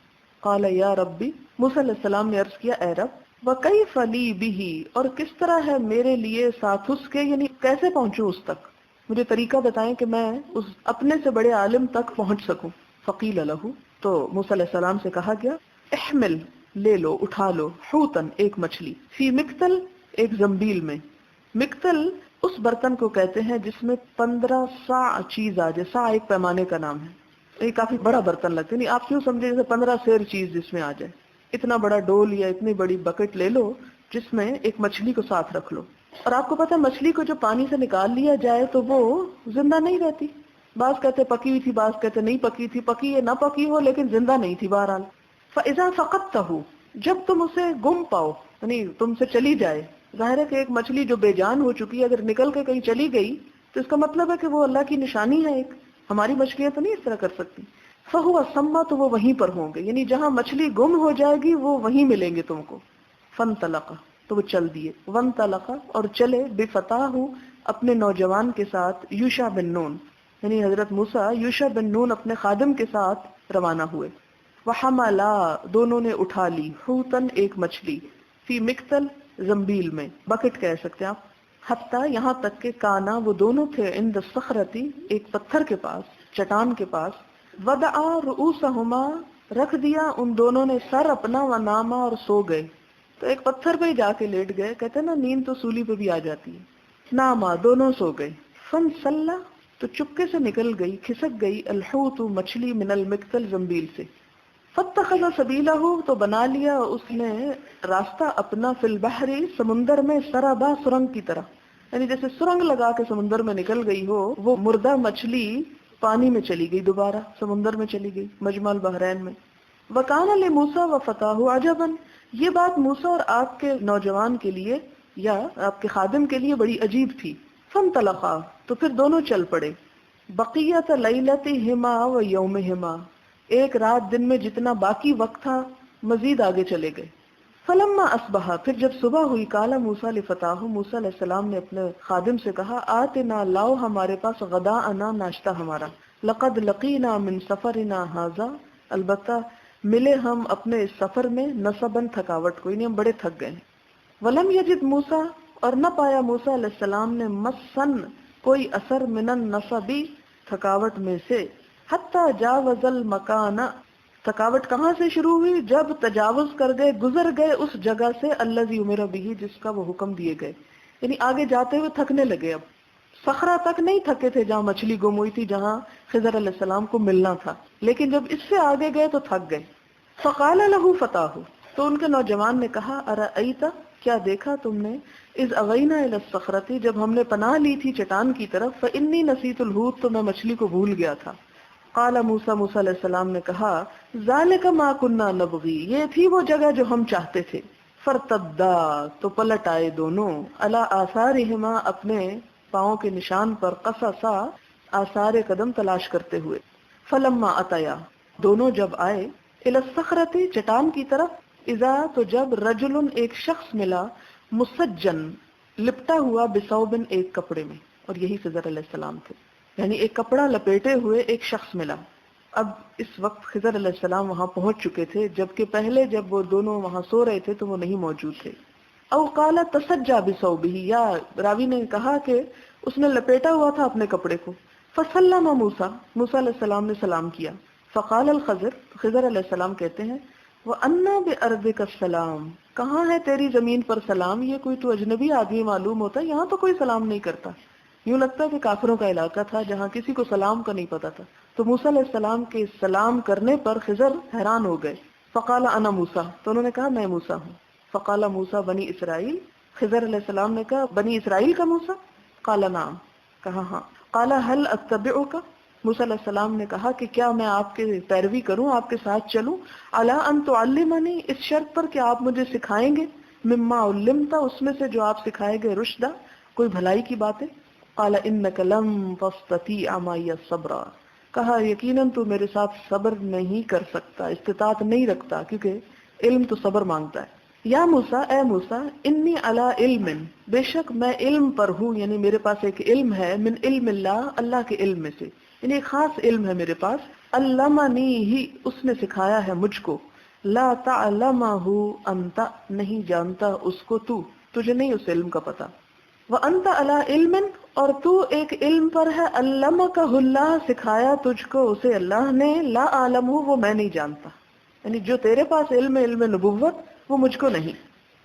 قال یا ربی، موسیٰ علیہ السلام نے عرض کیا اے رب، وکیف لی بہ، اور کس طرح ہے میرے لیے ساتھ اس کے، یعنی کیسے پہنچوں اس تک، مجھے طریقہ بتائیں کہ میں اس اپنے سے بڑے عالم تک پہنچ سکوں. فقیل لہ، تو موسیٰ علیہ السلام سے کہا گیا احمل، لے لو، اٹھا لو، حوتن، ایک مچھلی، فی مکتل، ایک زنبیل میں. مکتل اس برتن کو کہتے ہیں جس میں 15 صاع چیز آ جائے. صاع ایک پیمانے کا نام ہے، یہ کافی بڑا برتن لگتا ہے، نہیں آپ کیوں سمجھے جیسے 15 سیر چیز جس میں آ جائے. اتنا بڑا ڈول یا اتنی بڑی بکٹ لے لو جس میں ایک مچھلی کو ساتھ رکھ لو. اور آپ کو پتا مچھلی کو جو پانی سے نکال لیا جائے تو وہ زندہ نہیں رہتی. بعض کہتے پکی ہوئی تھی، بعض کہتے نہیں پکی تھی، پکی یا نہ پکی ہو لیکن زندہ نہیں تھی بہرحال. فاذا فقدتہ، جب تم اسے گم پاؤ، یعنی تم سے چلی جائے. ظاہر ہے کہ ایک مچھلی جو بے جان ہو چکی ہے اگر نکل کے کہیں چلی گئی تو اس کا مطلب ہے کہ وہ اللہ کی نشانی ہے ایک. ہماری مچھلیاں تو نہیں اس طرح کر سکتی. فہو سما، تو وہ وہیں پر ہوں گے، یعنی جہاں مچھلی گم ہو جائے گی وہ وہیں ملیں گے تم کو. فانطلق، تو وہ چل دیے. وانطلق، اور چلے، بفتاہ، اپنے نوجوان کے ساتھ، یوشع بن نون، یعنی حضرت موسیٰ یوشع بن نون اپنے خادم کے ساتھ روانہ ہوئے. وحملا، دونوں نے اٹھا لی، حوتن، ایک مچھلی، فی مکتل، زنبیل میں، بکٹ کہہ سکتے ہیں آپ. حتیٰ، یہاں تک کہ کانا، وہ دونوں تھے، عند الصخرتی، ایک پتھر کے پاس، چٹان کے پاس. ودعا رؤوسہما، رکھ دیا ان دونوں نے سر اپنا، وناما، اور سو گئے. تو ایک پتھر پہ ہی جا کے لیٹ گئے. کہتے ہیں نا نیند تو سولی پہ بھی آ جاتی ہے. ناما، دونوں سو گئے. فانسلّ، تو چپکے سے نکل گئی، کھسک گئی، الحوت، مچھلی، من المکتل، زنبیل سے. فاتخذ سبیلہ، تو بنا لیا اس نے راستہ اپنا، فی البحر، سمندر میں، سربا، سرنگ کی طرح، یعنی جیسے سرنگ لگا کے سمندر میں نکل گئی ہو، وہ مردہ مچھلی پانی میں چلی گئی، دوبارہ سمندر میں چلی گئی، مجمع البحرین میں. وکان لموسیٰ وفتاہ عجبا، یہ بات موسیٰ اور آپ کے نوجوان کے لیے یا آپ کے خادم کے لیے بڑی عجیب تھی. فانطلقا، تو پھر دونوں چل پڑے. بقیت لیلتہما و یومہما، ایک رات دن میں جتنا باقی وقت تھا مزید آگے چلے گئے. فلما اصبحا، پھر جب صبح ہوئی، قال موسیٰ لفتاہ، موسیٰ علیہ السلام نے اپنے خادم سے کہا آتنا، لاؤ ہمارے پاس، غداءنا، ناشتہ ہمارا. لقد لقینا من سفرنا ھذا، البتہ ملے ہم اپنے اس سفر میں، نصباً، تھکاوٹ کو، یعنی ہم بڑے تھک گئے. ولم یجد موسیٰ، اور نہ پایا موسیٰ علیہ السلام نے، مسن، کوئی اثر، من النصبی، تھکاوٹ میں سے. حتی جاوز المکان، تھکاوٹ کہاں سے شروع ہوئی؟ جب تجاوز کر گئے، گزر گئے اس جگہ سے، الذی امر بہ، جس کا وہ حکم دیے گئے، یعنی آگے جاتے ہوئے تھکنے لگے. اب صخرہ تک نہیں تھکے تھے جہاں مچھلی گم ہوئی تھی، جہاں خضر علیہ السلام کو ملنا تھا، لیکن جب اس سے آگے گئے تو تھک گئے. فقال له فتاه، تو ان کے نوجوان نے کہا ارأیت، کیا دیکھا تم نے، اذ اوینا الی الصخرۃ، جب ہم نے پناہ لی تھی چٹان کی طرف، فانی نسیت الحوت، تو میں مچھلی کو بھول گیا تھا. قال موسیٰ، موسیٰ علیہ السلام نے کہا ذالک ما کنا نبغی، یہ تھی وہ جگہ جو ہم چاہتے تھے. فرتدا، تو پلٹ آئے دونوں، علی آثارہما، اپنے پاؤں کے نشان پر، قصصا، آثار قدم تلاش کرتے ہوئے. فلما اتیا، دونوں جب آئے، الی الصخرۃ، چٹان کی طرف، اذا، تو جب، رجل، ایک شخص ملا، مسجن، لپٹا ہوا، بثوب، ایک کپڑے میں، اور یہی خضر علیہ السلام تھے. یعنی ایک کپڑا لپیٹے ہوئے ایک شخص ملا. اب اس وقت خضر علیہ السلام وہاں پہنچ چکے تھے، جبکہ پہلے جب وہ دونوں وہاں سو رہے تھے تو وہ نہیں موجود تھے. او قال تسجى بثوبه، یا راوی نے کہا کہ اس نے لپیٹا ہوا تھا اپنے کپڑے کو. فسلم موسیٰ، موسیٰ علیہ السلام نے سلام کیا. فقال الخضر، خضر علیہ السلام کہتے ہیں وَأَنَّا بِأَرْضِكَ السَّلَامُ، کہاں ہے تیری زمین پر سلام، یہ کوئی تو اجنبی آدمی معلوم ہوتا ہے، یہاں تو کوئی سلام نہیں کرتا. یوں لگتا ہے کہ کافروں کا علاقہ تھا جہاں کسی کو سلام کا نہیں پتا تھا. تو موسیٰ علیہ السلام کے سلام کرنے پر خضر حیران ہو گئے. فقال انا موسیٰ، تو انہوں نے کہا میں موسیٰ ہوں. فقال موسیٰ بنی اسرائیل، خضر علیہ السلام نے کہا بنی اسرائیل کا موسیٰ؟ قال نعم، کہا ہاں. قال هل اتبعک، موسیٰ علیہ السلام نے کہا کہ کیا میں آپ کے پیروی کروں، آپ کے ساتھ چلوں، علی ان تعلمنی، اس شرط پر کہ آپ مجھے سکھائیں گے، مما علمت، اس میں سے جو آپ سکھائے گے، رشدہ، کوئی بھلائی کی باتیں. قال انک لن تستطیع معی صبرا، کہا یقیناً تو میرے ساتھ صبر نہیں کر سکتا، استطاعت نہیں رکھتا، کیونکہ علم تو صبر مانگتا ہے. یا موسیٰ، اے موسیٰ، انی علی علم، بے شک میں علم پر ہوں، یعنی میرے پاس ایک علم ہے، من علم اللہ، اللہ کے علم میں سے، یعنی ایک خاص علم ہے میرے پاس. علمنی ہی، اس نے سکھایا ہے مجھ کو، لا تعلمہ انت، نہیں جانتا اس کو تو، تجھے نہیں اس علم کا پتا. وانت علی علم، اور تو ایک علم پر ہے، علمکہ اللہ، سکھایا تجھ کو اسے اللہ نے، لا عالم، وہ میں نہیں جانتا، یعنی جو تیرے پاس علم، علم نبوت، وہ مجھ کو نہیں.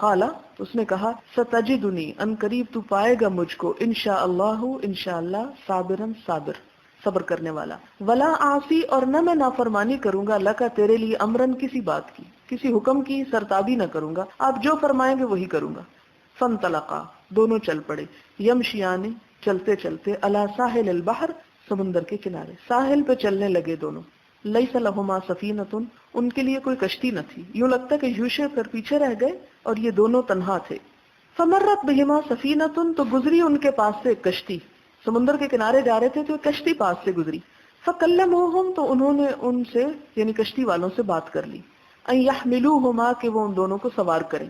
قالا، اس نے کہا ستجدنی، ان قریب تو پائے گا مجھ کو، انشاءاللہ، انشاءاللہ، صابرن، صابر، صبر کرنے والا، ولا عاصی، اور نہ میں نافرمانی کروں گا، لکا، تیرے لیے، امرن، کسی بات کی، کسی حکم کی سرتابی نہ کروں گا، آپ جو فرمائیں گے وہی کروں گا. فانطلقا، دونوں چل پڑے، یمشیان، چلتے چلتے، علی ساحل البحر، سمندر کے کنارے، ساحل پہ چلنے لگے دونوں. لیس لہما سفینۃ، ان کے لیے کوئی کشتی نہ تھی، یوں لگتا کہ یوشع پھر پیچھے رہ گئے اور یہ دونوں تنہا تھے. فمرت بہما سفینۃ، تو گزری ان کے پاس سے ایک کشتی، سمندر کے کنارے جا رہے تھے تو ایک کشتی پاس سے گزری. فکلموہم، تو انہوں نے ان سے، یعنی کشتی والوں سے بات کر لی، ان یحملوہما، کہ وہ ان دونوں کو سوار کریں.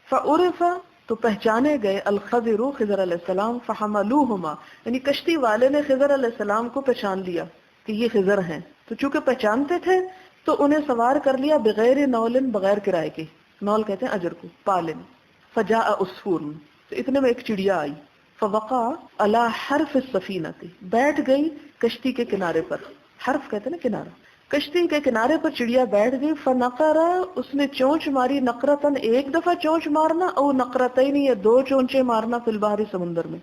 فعرف، تو پہچانے گئے، الخضر، خضر علیہ السلام، فحملوہما، یعنی کشتی والے نے خضر علیہ السلام کو پہچان لیا کہ یہ خضر ہیں، تو چونکہ پہچانتے تھے تو انہیں سوار کر لیا، بغیر نول، بغیر کرائے کے، نول کہتے ہیں اجر کو، پالن. فجاء عصفور، تو اتنے میں ایک چڑیا آئی، فوقع علی حرف السفینۃ، بیٹھ گئی کشتی کے کنارے پر، حرف کہتے ہیں نا کنارہ، کشتی کے کنارے پر چڑیا بیٹھ گئی. فنقرا، اس نے چونچ ماری، نقرتن، ایک دفعہ چونچ مارنا، او نقرتین، یا دو چونچے مارنا، فی البحر، سمندر میں.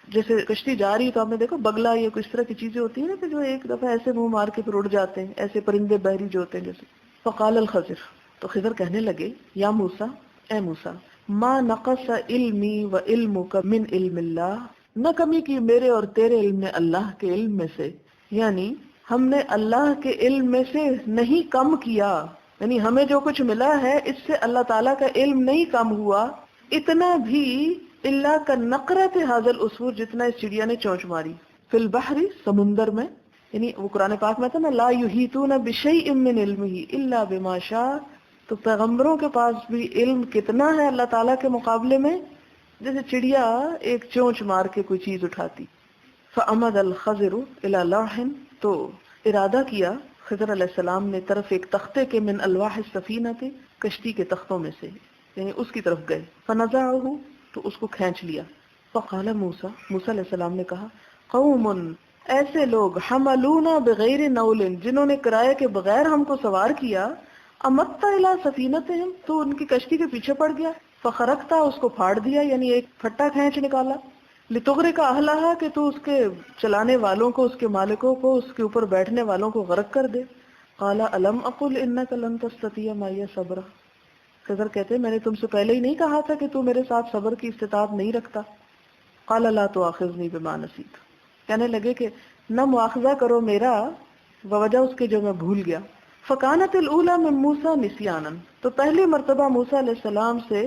جیسے کشتی جا رہی تو آپ نے دیکھو بگلا یا کچھ طرح کی چیزیں ہوتی ہیں نا کہ جو ایک دفعہ ایسے منہ مار کے پھر اڑ جاتے ہیں، ایسے پرندے بحری جو ہوتے ہیں جیسے. فقال الخضر، تو خضر کہنے لگے، یا موسیٰ، اے موسیٰ، ما نقص علمی و علمک من علم اللہ، نہ کمی کی میرے اور تیرے علم نے اللہ کے علم میں سے، یعنی ہم نے اللہ کے علم میں سے نہیں کم کیا، یعنی ہمیں جو کچھ ملا ہے اس سے اللہ تعالیٰ کا علم نہیں کم ہوا اتنا بھی، اللہ کا نقرت حاضل اصور، جتنا اس چڑیا نے چونچ ماری، فی البحر، سمندر میں. یعنی وہ قرآن پاک میں تھا نا، لا یحیطون بشیء من علمہ الا بما شاء، تو پیغمبروں کے پاس بھی علم کتنا ہے اللہ تعالیٰ کے مقابلے میں، جیسے چڑیا ایک چونچ مار کے کوئی چیز اٹھاتی. فعمد الخضر الی لوح، تو ارادہ کیا خضر علیہ السلام نے طرف ایک تختے کے، من الواح السفینہ، کشتی کے تختوں میں سے، یعنی اس کی طرف گئے. فنزعہ، تو اس کو کھینچ لیا. فقال موسیٰ، موسیٰ علیہ السلام نے کہا، قوم، ایسے لوگ، حملونا بغیر نول، جنہوں نے کرائے کے بغیر ہم کو سوار کیا، امت الی سفینتہم، تو ان کی کشتی کے پیچھے پڑ گیا، فخرقتا، اس کو پھاڑ دیا، یعنی ایک پھٹا کھینچ نکالا. لتغرق اہلہا کہ تو اس کے چلانے والوں کو، اس کے مالکوں کو، اس کے اوپر بیٹھنے والوں کو غرق کر دے. قال الم اقل انک لن تستطیع معی صبرا. خضر کہتے ہیں میں نے تم سے پہلے ہی نہیں کہا تھا کہ تو میرے ساتھ صبر کی استطاعت نہیں رکھتا. قال لا تؤاخذنی بما نسیت. کہنے لگے کہ نہ مواخذہ کرو میرا بوجہ اس کے جو میں بھول گیا. فکانت الاولی من موسیٰ نسیانا. تو پہلی مرتبہ موسیٰ علیہ السلام سے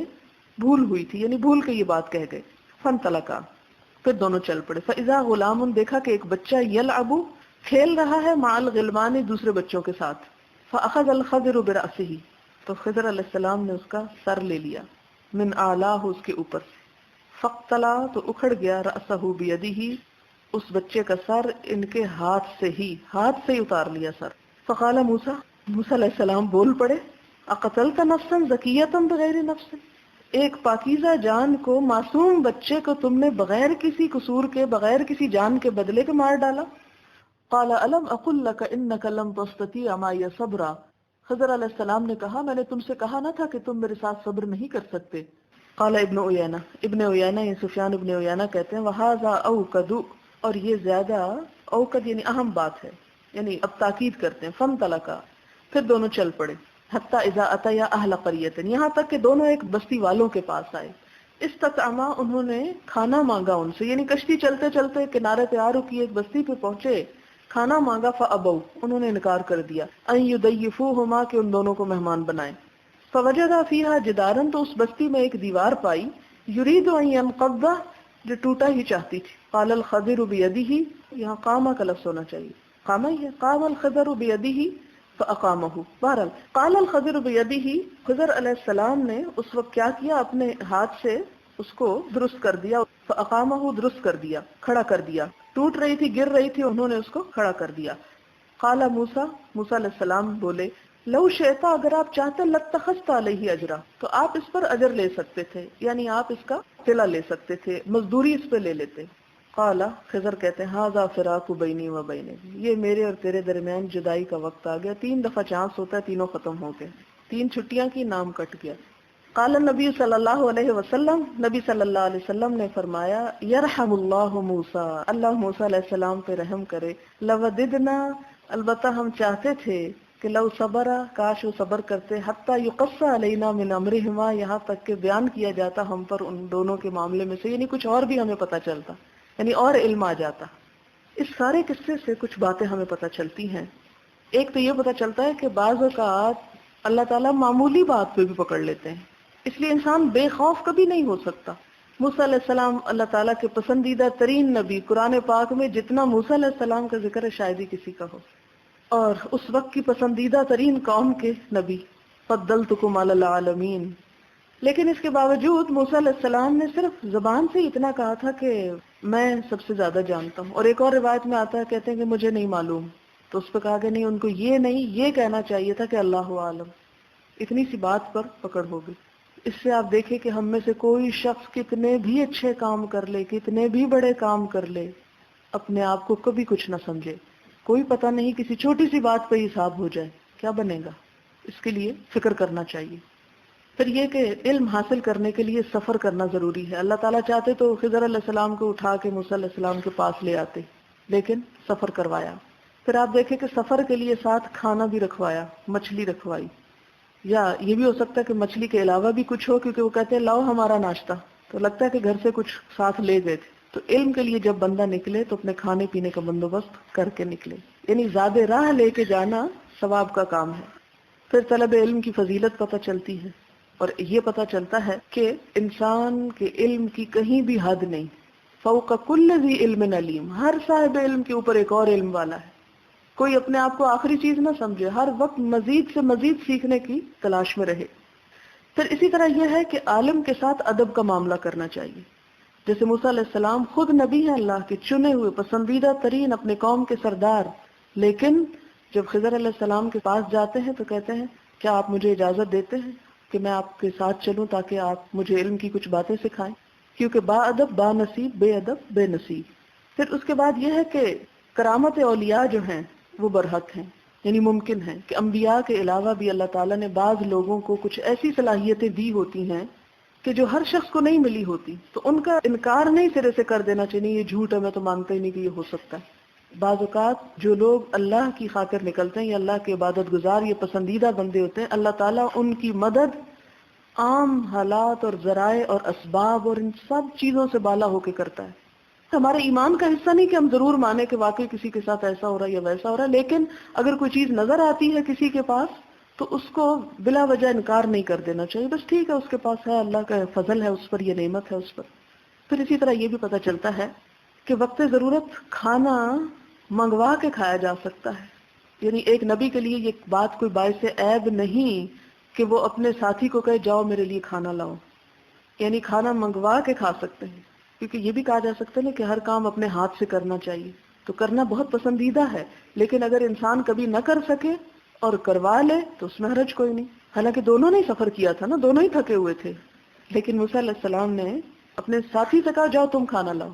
بھول ہوئی تھی، یعنی بھول کے یہ بات کہہ گئے. فانطلقا. پھر دونوں چل پڑے. فاذا غلام. دیکھا کہ ایک بچہ یلعب کھیل رہا ہے مع الغلمان دوسرے بچوں کے ساتھ. فاخذ الخضر برأسہ. تو خضر علیہ السلام نے اس کا سر لے لیا، من اعلاہ اس کے اوپر سے. فاقتلا. تو اکھڑ گیا رأسہ بیدہ. اس بچے کا سر ان کے ہاتھ سے ہی اتار لیا سر. فقال موسیٰ. موسیٰ علیہ السلام بول پڑے اقتلت نفسا زکیۃ بغیر نفس. ایک پاکیزہ جان کو، معصوم بچے کو تم نے بغیر کسی قصور کے، بغیر کسی جان کے بدلے کے مار ڈالا. قال الم اقل لک انک لن تستطیع معی صبرا. خضر علیہ السلام نے کہا میں نے تم سے کہا نہ تھا کہ تم میرے ساتھ صبر نہیں کر سکتے. قال ابن عیینہ. ابن عیینہ یہ سفیان ابن عیینہ کہتے ہیں وہذا اوکد. اور یہ زیادہ اوکد یعنی اہم بات ہے، یعنی اب تاکید کرتے ہیں. فانطلقا. پھر دونوں چل پڑے. حتی اذا اتیا اہل قریۃ. یہاں تک کہ دونوں ایک بستی والوں کے پاس آئے. استطعما. انہوں نے کھانا مانگا ان سے، یعنی کشتی چلتے چلتے کنارے پہ آ رکی، ایک بستی پہ پہنچے، کھانا مانگا. فابوا. انہوں نے انکار کر دیا. ان یضیفوہما. کہ ان دونوں کو مہمان بنائیں. فوجد فیہا جدارا. تو اس بستی میں ایک دیوار پائی. یرید ان ینقض. جو ٹوٹا ہی چاہتی تھی. قال الخضر بیدہ. یہاں قامہ کا لفظ ہونا چاہیے، قامہ ہی ہے. قام الخضر بیدہ فاقامہ. بہرحال قال الخضر بیدہ. خضر علیہ السلام نے اس وقت کیا کیا، اپنے ہاتھ سے اس کو درست کر دیا. فاقامہ. درست کر دیا، کھڑا کر دیا. ٹوٹ رہی تھی، گر رہی تھی، انہوں نے اس کو کھڑا کر دیا. قال موسیٰ. موسیٰ علیہ السلام بولے لو شئتا. اگر آپ چاہتے لاتخذت علیہ اجرا. تو آپ اس پر اجر لے سکتے تھے، یعنی آپ اس کا صلہ لے سکتے تھے، مزدوری اس پہ لے لیتے. قال. خضر کہتے ہیں ھذا فراق بینی و بینک. یہ میرے اور تیرے درمیان جدائی کا وقت آ گیا. 3 دفعہ چانس ہوتا ہے، تینوں ختم ہو گئے. 3 چھٹیاں کی، نام کٹ گیا. قال النبی صلی اللہ علیہ وسلم. نبی صلی اللہ علیہ وسلم نے فرمایا یرحم اللہ موسیٰ. اللہ موسیٰ علیہ السلام پہ رحم کرے. لوددنا. البتہ ہم چاہتے تھے کہ لو صبرا. کاش وہ صبر کرتے. حتی یقص علینا من امرہما. یہاں تک کہ بیان کیا جاتا ہم پر ان دونوں کے معاملے میں سے، یعنی کچھ اور بھی ہمیں پتہ چلتا، یعنی اور علم آ جاتا. اس سارے قصے سے کچھ باتیں ہمیں پتہ چلتی ہیں. ایک تو یہ پتہ چلتا ہے کہ بعض اوقات اللہ تعالیٰ معمولی بات پہ بھی پکڑ لیتے ہیں، اس لیے انسان بے خوف کبھی نہیں ہو سکتا. موسیٰ علیہ السلام اللہ تعالیٰ کے پسندیدہ ترین نبی. قرآن پاک میں جتنا موسیٰ علیہ السلام کا ذکر ہے شاید ہی کسی کا ہو. اور اس وقت کی پسندیدہ ترین قوم کے نبی. فضلتکم علی العالمین. لیکن اس کے باوجود موسیٰ علیہ السلام نے صرف زبان سے اتنا کہا تھا کہ میں سب سے زیادہ جانتا ہوں. اور ایک اور روایت میں آتا ہے، کہتے ہیں کہ مجھے نہیں معلوم. تو اس پہ کہا کہ نہیں، ان کو یہ نہیں، یہ کہنا چاہیے تھا کہ اللہ عالم. اتنی سی بات پر پکڑ ہو گئی. اس سے آپ دیکھیں کہ ہم میں سے کوئی شخص کتنے بھی اچھے کام کر لے، کتنے بھی بڑے کام کر لے، اپنے آپ کو کبھی کچھ نہ سمجھے. کوئی پتہ نہیں، کسی چھوٹی سی بات پہ ہی حساب ہو جائے، کیا بنے گا. اس کے لیے فکر کرنا چاہیے. پھر یہ کہ علم حاصل کرنے کے لیے سفر کرنا ضروری ہے. اللہ تعالیٰ چاہتے تو خضر علیہ السلام کو اٹھا کے موسیٰ علیہ السلام کے پاس لے آتے، لیکن سفر کروایا. پھر آپ دیکھیں کہ سفر کے لیے ساتھ کھانا بھی رکھوایا، مچھلی رکھوائی. یا یہ بھی ہو سکتا ہے کہ مچھلی کے علاوہ بھی کچھ ہو، کیونکہ وہ کہتے ہیں لاؤ ہمارا ناشتہ. تو لگتا ہے کہ گھر سے کچھ ساتھ لے گئے تھے. تو علم کے لیے جب بندہ نکلے تو اپنے کھانے پینے کا بندوبست کر کے نکلے، یعنی زیادہ راہ لے کے جانا ثواب کا کام ہے. پھر طلب علم کی فضیلت پتہ چلتی ہے، اور یہ پتہ چلتا ہے کہ انسان کے علم کی کہیں بھی حد نہیں. فوق کل ذی علم علیم. ہر صاحب علم کے اوپر ایک اور علم والا ہے. کوئی اپنے آپ کو آخری چیز نہ سمجھے، ہر وقت مزید سے مزید سیکھنے کی تلاش میں رہے. پھر اسی طرح یہ ہے کہ عالم کے ساتھ ادب کا معاملہ کرنا چاہیے. جیسے موسیٰ علیہ السلام خود نبی ہیں، اللہ کے چنے ہوئے، پسندیدہ ترین، اپنے قوم کے سردار. لیکن جب خضر علیہ السلام کے پاس جاتے ہیں تو کہتے ہیں کیا آپ مجھے اجازت دیتے ہیں کہ میں آپ کے ساتھ چلوں تاکہ آپ مجھے علم کی کچھ باتیں سکھائیں. کیونکہ با ادب با نصیب، بے ادب بے نصیب. پھر اس کے بعد یہ ہے کہ کرامت اولیاء جو ہیں وہ برحق ہیں، یعنی ممکن ہے کہ انبیاء کے علاوہ بھی اللہ تعالیٰ نے بعض لوگوں کو کچھ ایسی صلاحیتیں دی ہوتی ہیں کہ جو ہر شخص کو نہیں ملی ہوتی، تو ان کا انکار نہیں سرے سے کر دینا چاہیے یہ جھوٹ ہے، میں تو مانتا ہی نہیں کہ یہ ہو سکتا ہے۔ بعض اوقات جو لوگ اللہ کی خاطر نکلتے ہیں یا اللہ کے عبادت گزار یا پسندیدہ بندے ہوتے ہیں، اللہ تعالیٰ ان کی مدد عام حالات اور ذرائع اور اسباب اور ان سب چیزوں سے بالا ہو کے کرتا ہے۔ ہمارے ایمان کا حصہ نہیں کہ ہم ضرور مانیں کہ واقعی کسی کے ساتھ ایسا ہو رہا ہے یا ویسا ہو رہا ہے، لیکن اگر کوئی چیز نظر آتی ہے کسی کے پاس تو اس کو بلا وجہ انکار نہیں کر دینا چاہیے، بس ٹھیک ہے اس کے پاس ہے، اللہ کا فضل ہے اس پر، یہ نعمت ہے اس پر۔ پھر اسی طرح یہ بھی پتہ چلتا ہے کہ وقت ضرورت کھانا منگوا کے کھایا جا سکتا ہے، یعنی ایک نبی کے لیے یہ بات کوئی باعث عیب نہیں کہ وہ اپنے ساتھی کو کہے جاؤ میرے لیے کھانا لاؤ، یعنی کھانا منگوا کے کھا سکتے ہیں، کیونکہ یہ بھی کہا جا سکتا ہے نا کہ ہر کام اپنے ہاتھ سے کرنا چاہیے، تو کرنا بہت پسندیدہ ہے، لیکن اگر انسان کبھی نہ کر سکے اور کروا لے تو اس میں حرج کوئی نہیں۔ حالانکہ دونوں نے ہی سفر کیا تھا نا، دونوں ہی تھکے ہوئے تھے، لیکن موسیٰ علیہ السلام نے اپنے ساتھی سے کہا جاؤ تم کھانا لاؤ،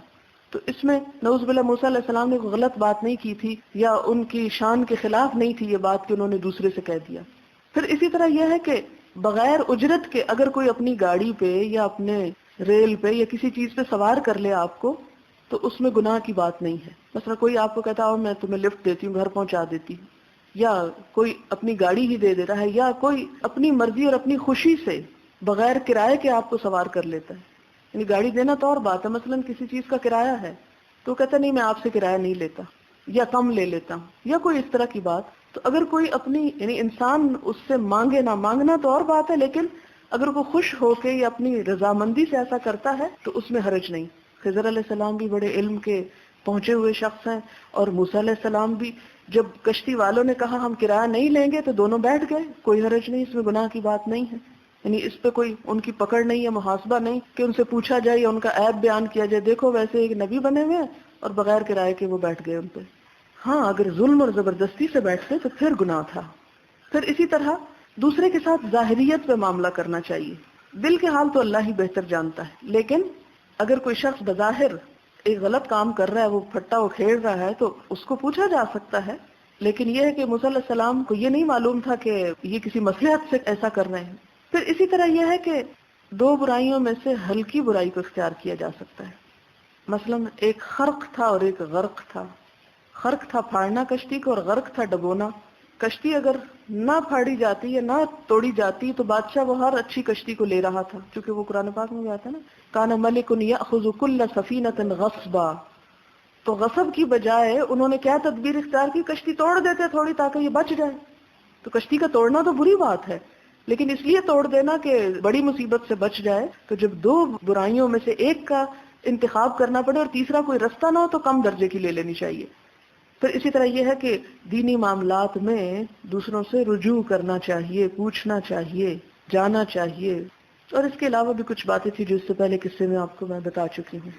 تو اس میں نعوذ باللہ موسیٰ علیہ السلام نے کوئی غلط بات نہیں کی تھی یا ان کی شان کے خلاف نہیں تھی یہ بات کہ انہوں نے دوسرے سے کہہ دیا۔ پھر اسی طرح یہ ہے کہ بغیر اجرت کے اگر کوئی اپنی گاڑی پہ یا اپنے ریل پہ یا کسی چیز پہ سوار کر لے آپ کو تو اس میں گناہ کی بات نہیں ہے۔ مثلا کوئی آپ کو کہتا ہو میں تمہیں لفٹ دیتی ہوں، گھر پہنچا دیتی ہوں، یا کوئی اپنی گاڑی ہی دے دے رہا ہے، یا کوئی اپنی مرضی اور اپنی خوشی سے بغیر کرائے کے آپ کو سوار کر لیتا ہے، یعنی گاڑی دینا تو اور بات ہے، مثلا کسی چیز کا کرایہ ہے تو کہتا نہیں میں آپ سے کرایہ نہیں لیتا یا کم لے لیتا ہوں یا کوئی اس طرح کی بات، تو اگر کوئی اپنی یعنی انسان اس سے مانگے نہ، مانگنا تو اور بات ہے، لیکن اگر وہ خوش ہو کے یا اپنی رضامندی سے ایسا کرتا ہے تو اس میں حرج نہیں۔ خضر علیہ السلام بھی بڑے علم کے پہنچے ہوئے شخص ہیں، اور موسیٰ علیہ السلام بھی جب کشتی والوں نے کہا ہم کرایہ نہیں لیں گے تو دونوں بیٹھ گئے، کوئی حرج نہیں، اس میں گناہ کی بات نہیں ہے، یعنی اس پہ کوئی ان کی پکڑ نہیں ہے، محاسبہ نہیں کہ ان سے پوچھا جائے یا ان کا عیب بیان کیا جائے، دیکھو ویسے ایک نبی بنے ہوئے ہیں اور بغیر کرائے کے وہ بیٹھ گئے ان پہ۔ ہاں اگر ظلم اور زبردستی سے بیٹھتے تو پھر گناہ تھا۔ پھر اسی طرح دوسرے کے ساتھ ظاہریت پہ معاملہ کرنا چاہیے، دل کے حال تو اللہ ہی بہتر جانتا ہے، لیکن اگر کوئی شخص بظاہر ایک غلط کام کر رہا ہے، وہ پھٹا وہ کھیل رہا ہے تو اس کو پوچھا جا سکتا ہے، لیکن یہ ہے کہ موسیٰ علیہ السلام کو یہ نہیں معلوم تھا کہ یہ کسی مصلحت سے ایسا کر رہے ہیں۔ پھر اسی طرح یہ ہے کہ دو برائیوں میں سے ہلکی برائی کو اختیار کیا جا سکتا ہے، مثلا ایک خرق تھا اور ایک غرق تھا۔ خرق تھا پھاڑنا کشتی کو اور غرق تھا ڈبونا۔ کشتی اگر نہ پھاڑی جاتی یا نہ توڑی جاتی تو بادشاہ وہ ہر اچھی کشتی کو لے رہا تھا، کیونکہ وہ قرآن پاک میں بھی آتا ہے نا کان ملک یأخذ کل سفینۃ غصبا، تو غصب کی بجائے انہوں نے کیا تدبیر اختیار کی، کشتی توڑ دیتے تھوڑی تاکہ یہ بچ جائے۔ تو کشتی کا توڑنا تو بری بات ہے، لیکن اس لیے توڑ دینا کہ بڑی مصیبت سے بچ جائے، تو جب دو برائیوں میں سے ایک کا انتخاب کرنا پڑے اور تیسرا کوئی رستہ نہ ہو تو کم درجے کی لے لینی چاہیے۔ پھر اسی طرح یہ ہے کہ دینی معاملات میں دوسروں سے رجوع کرنا چاہیے، پوچھنا چاہیے، جانا چاہیے، اور اس کے علاوہ بھی کچھ باتیں تھی جو اس سے پہلے قصے میں آپ کو میں بتا چکی ہوں۔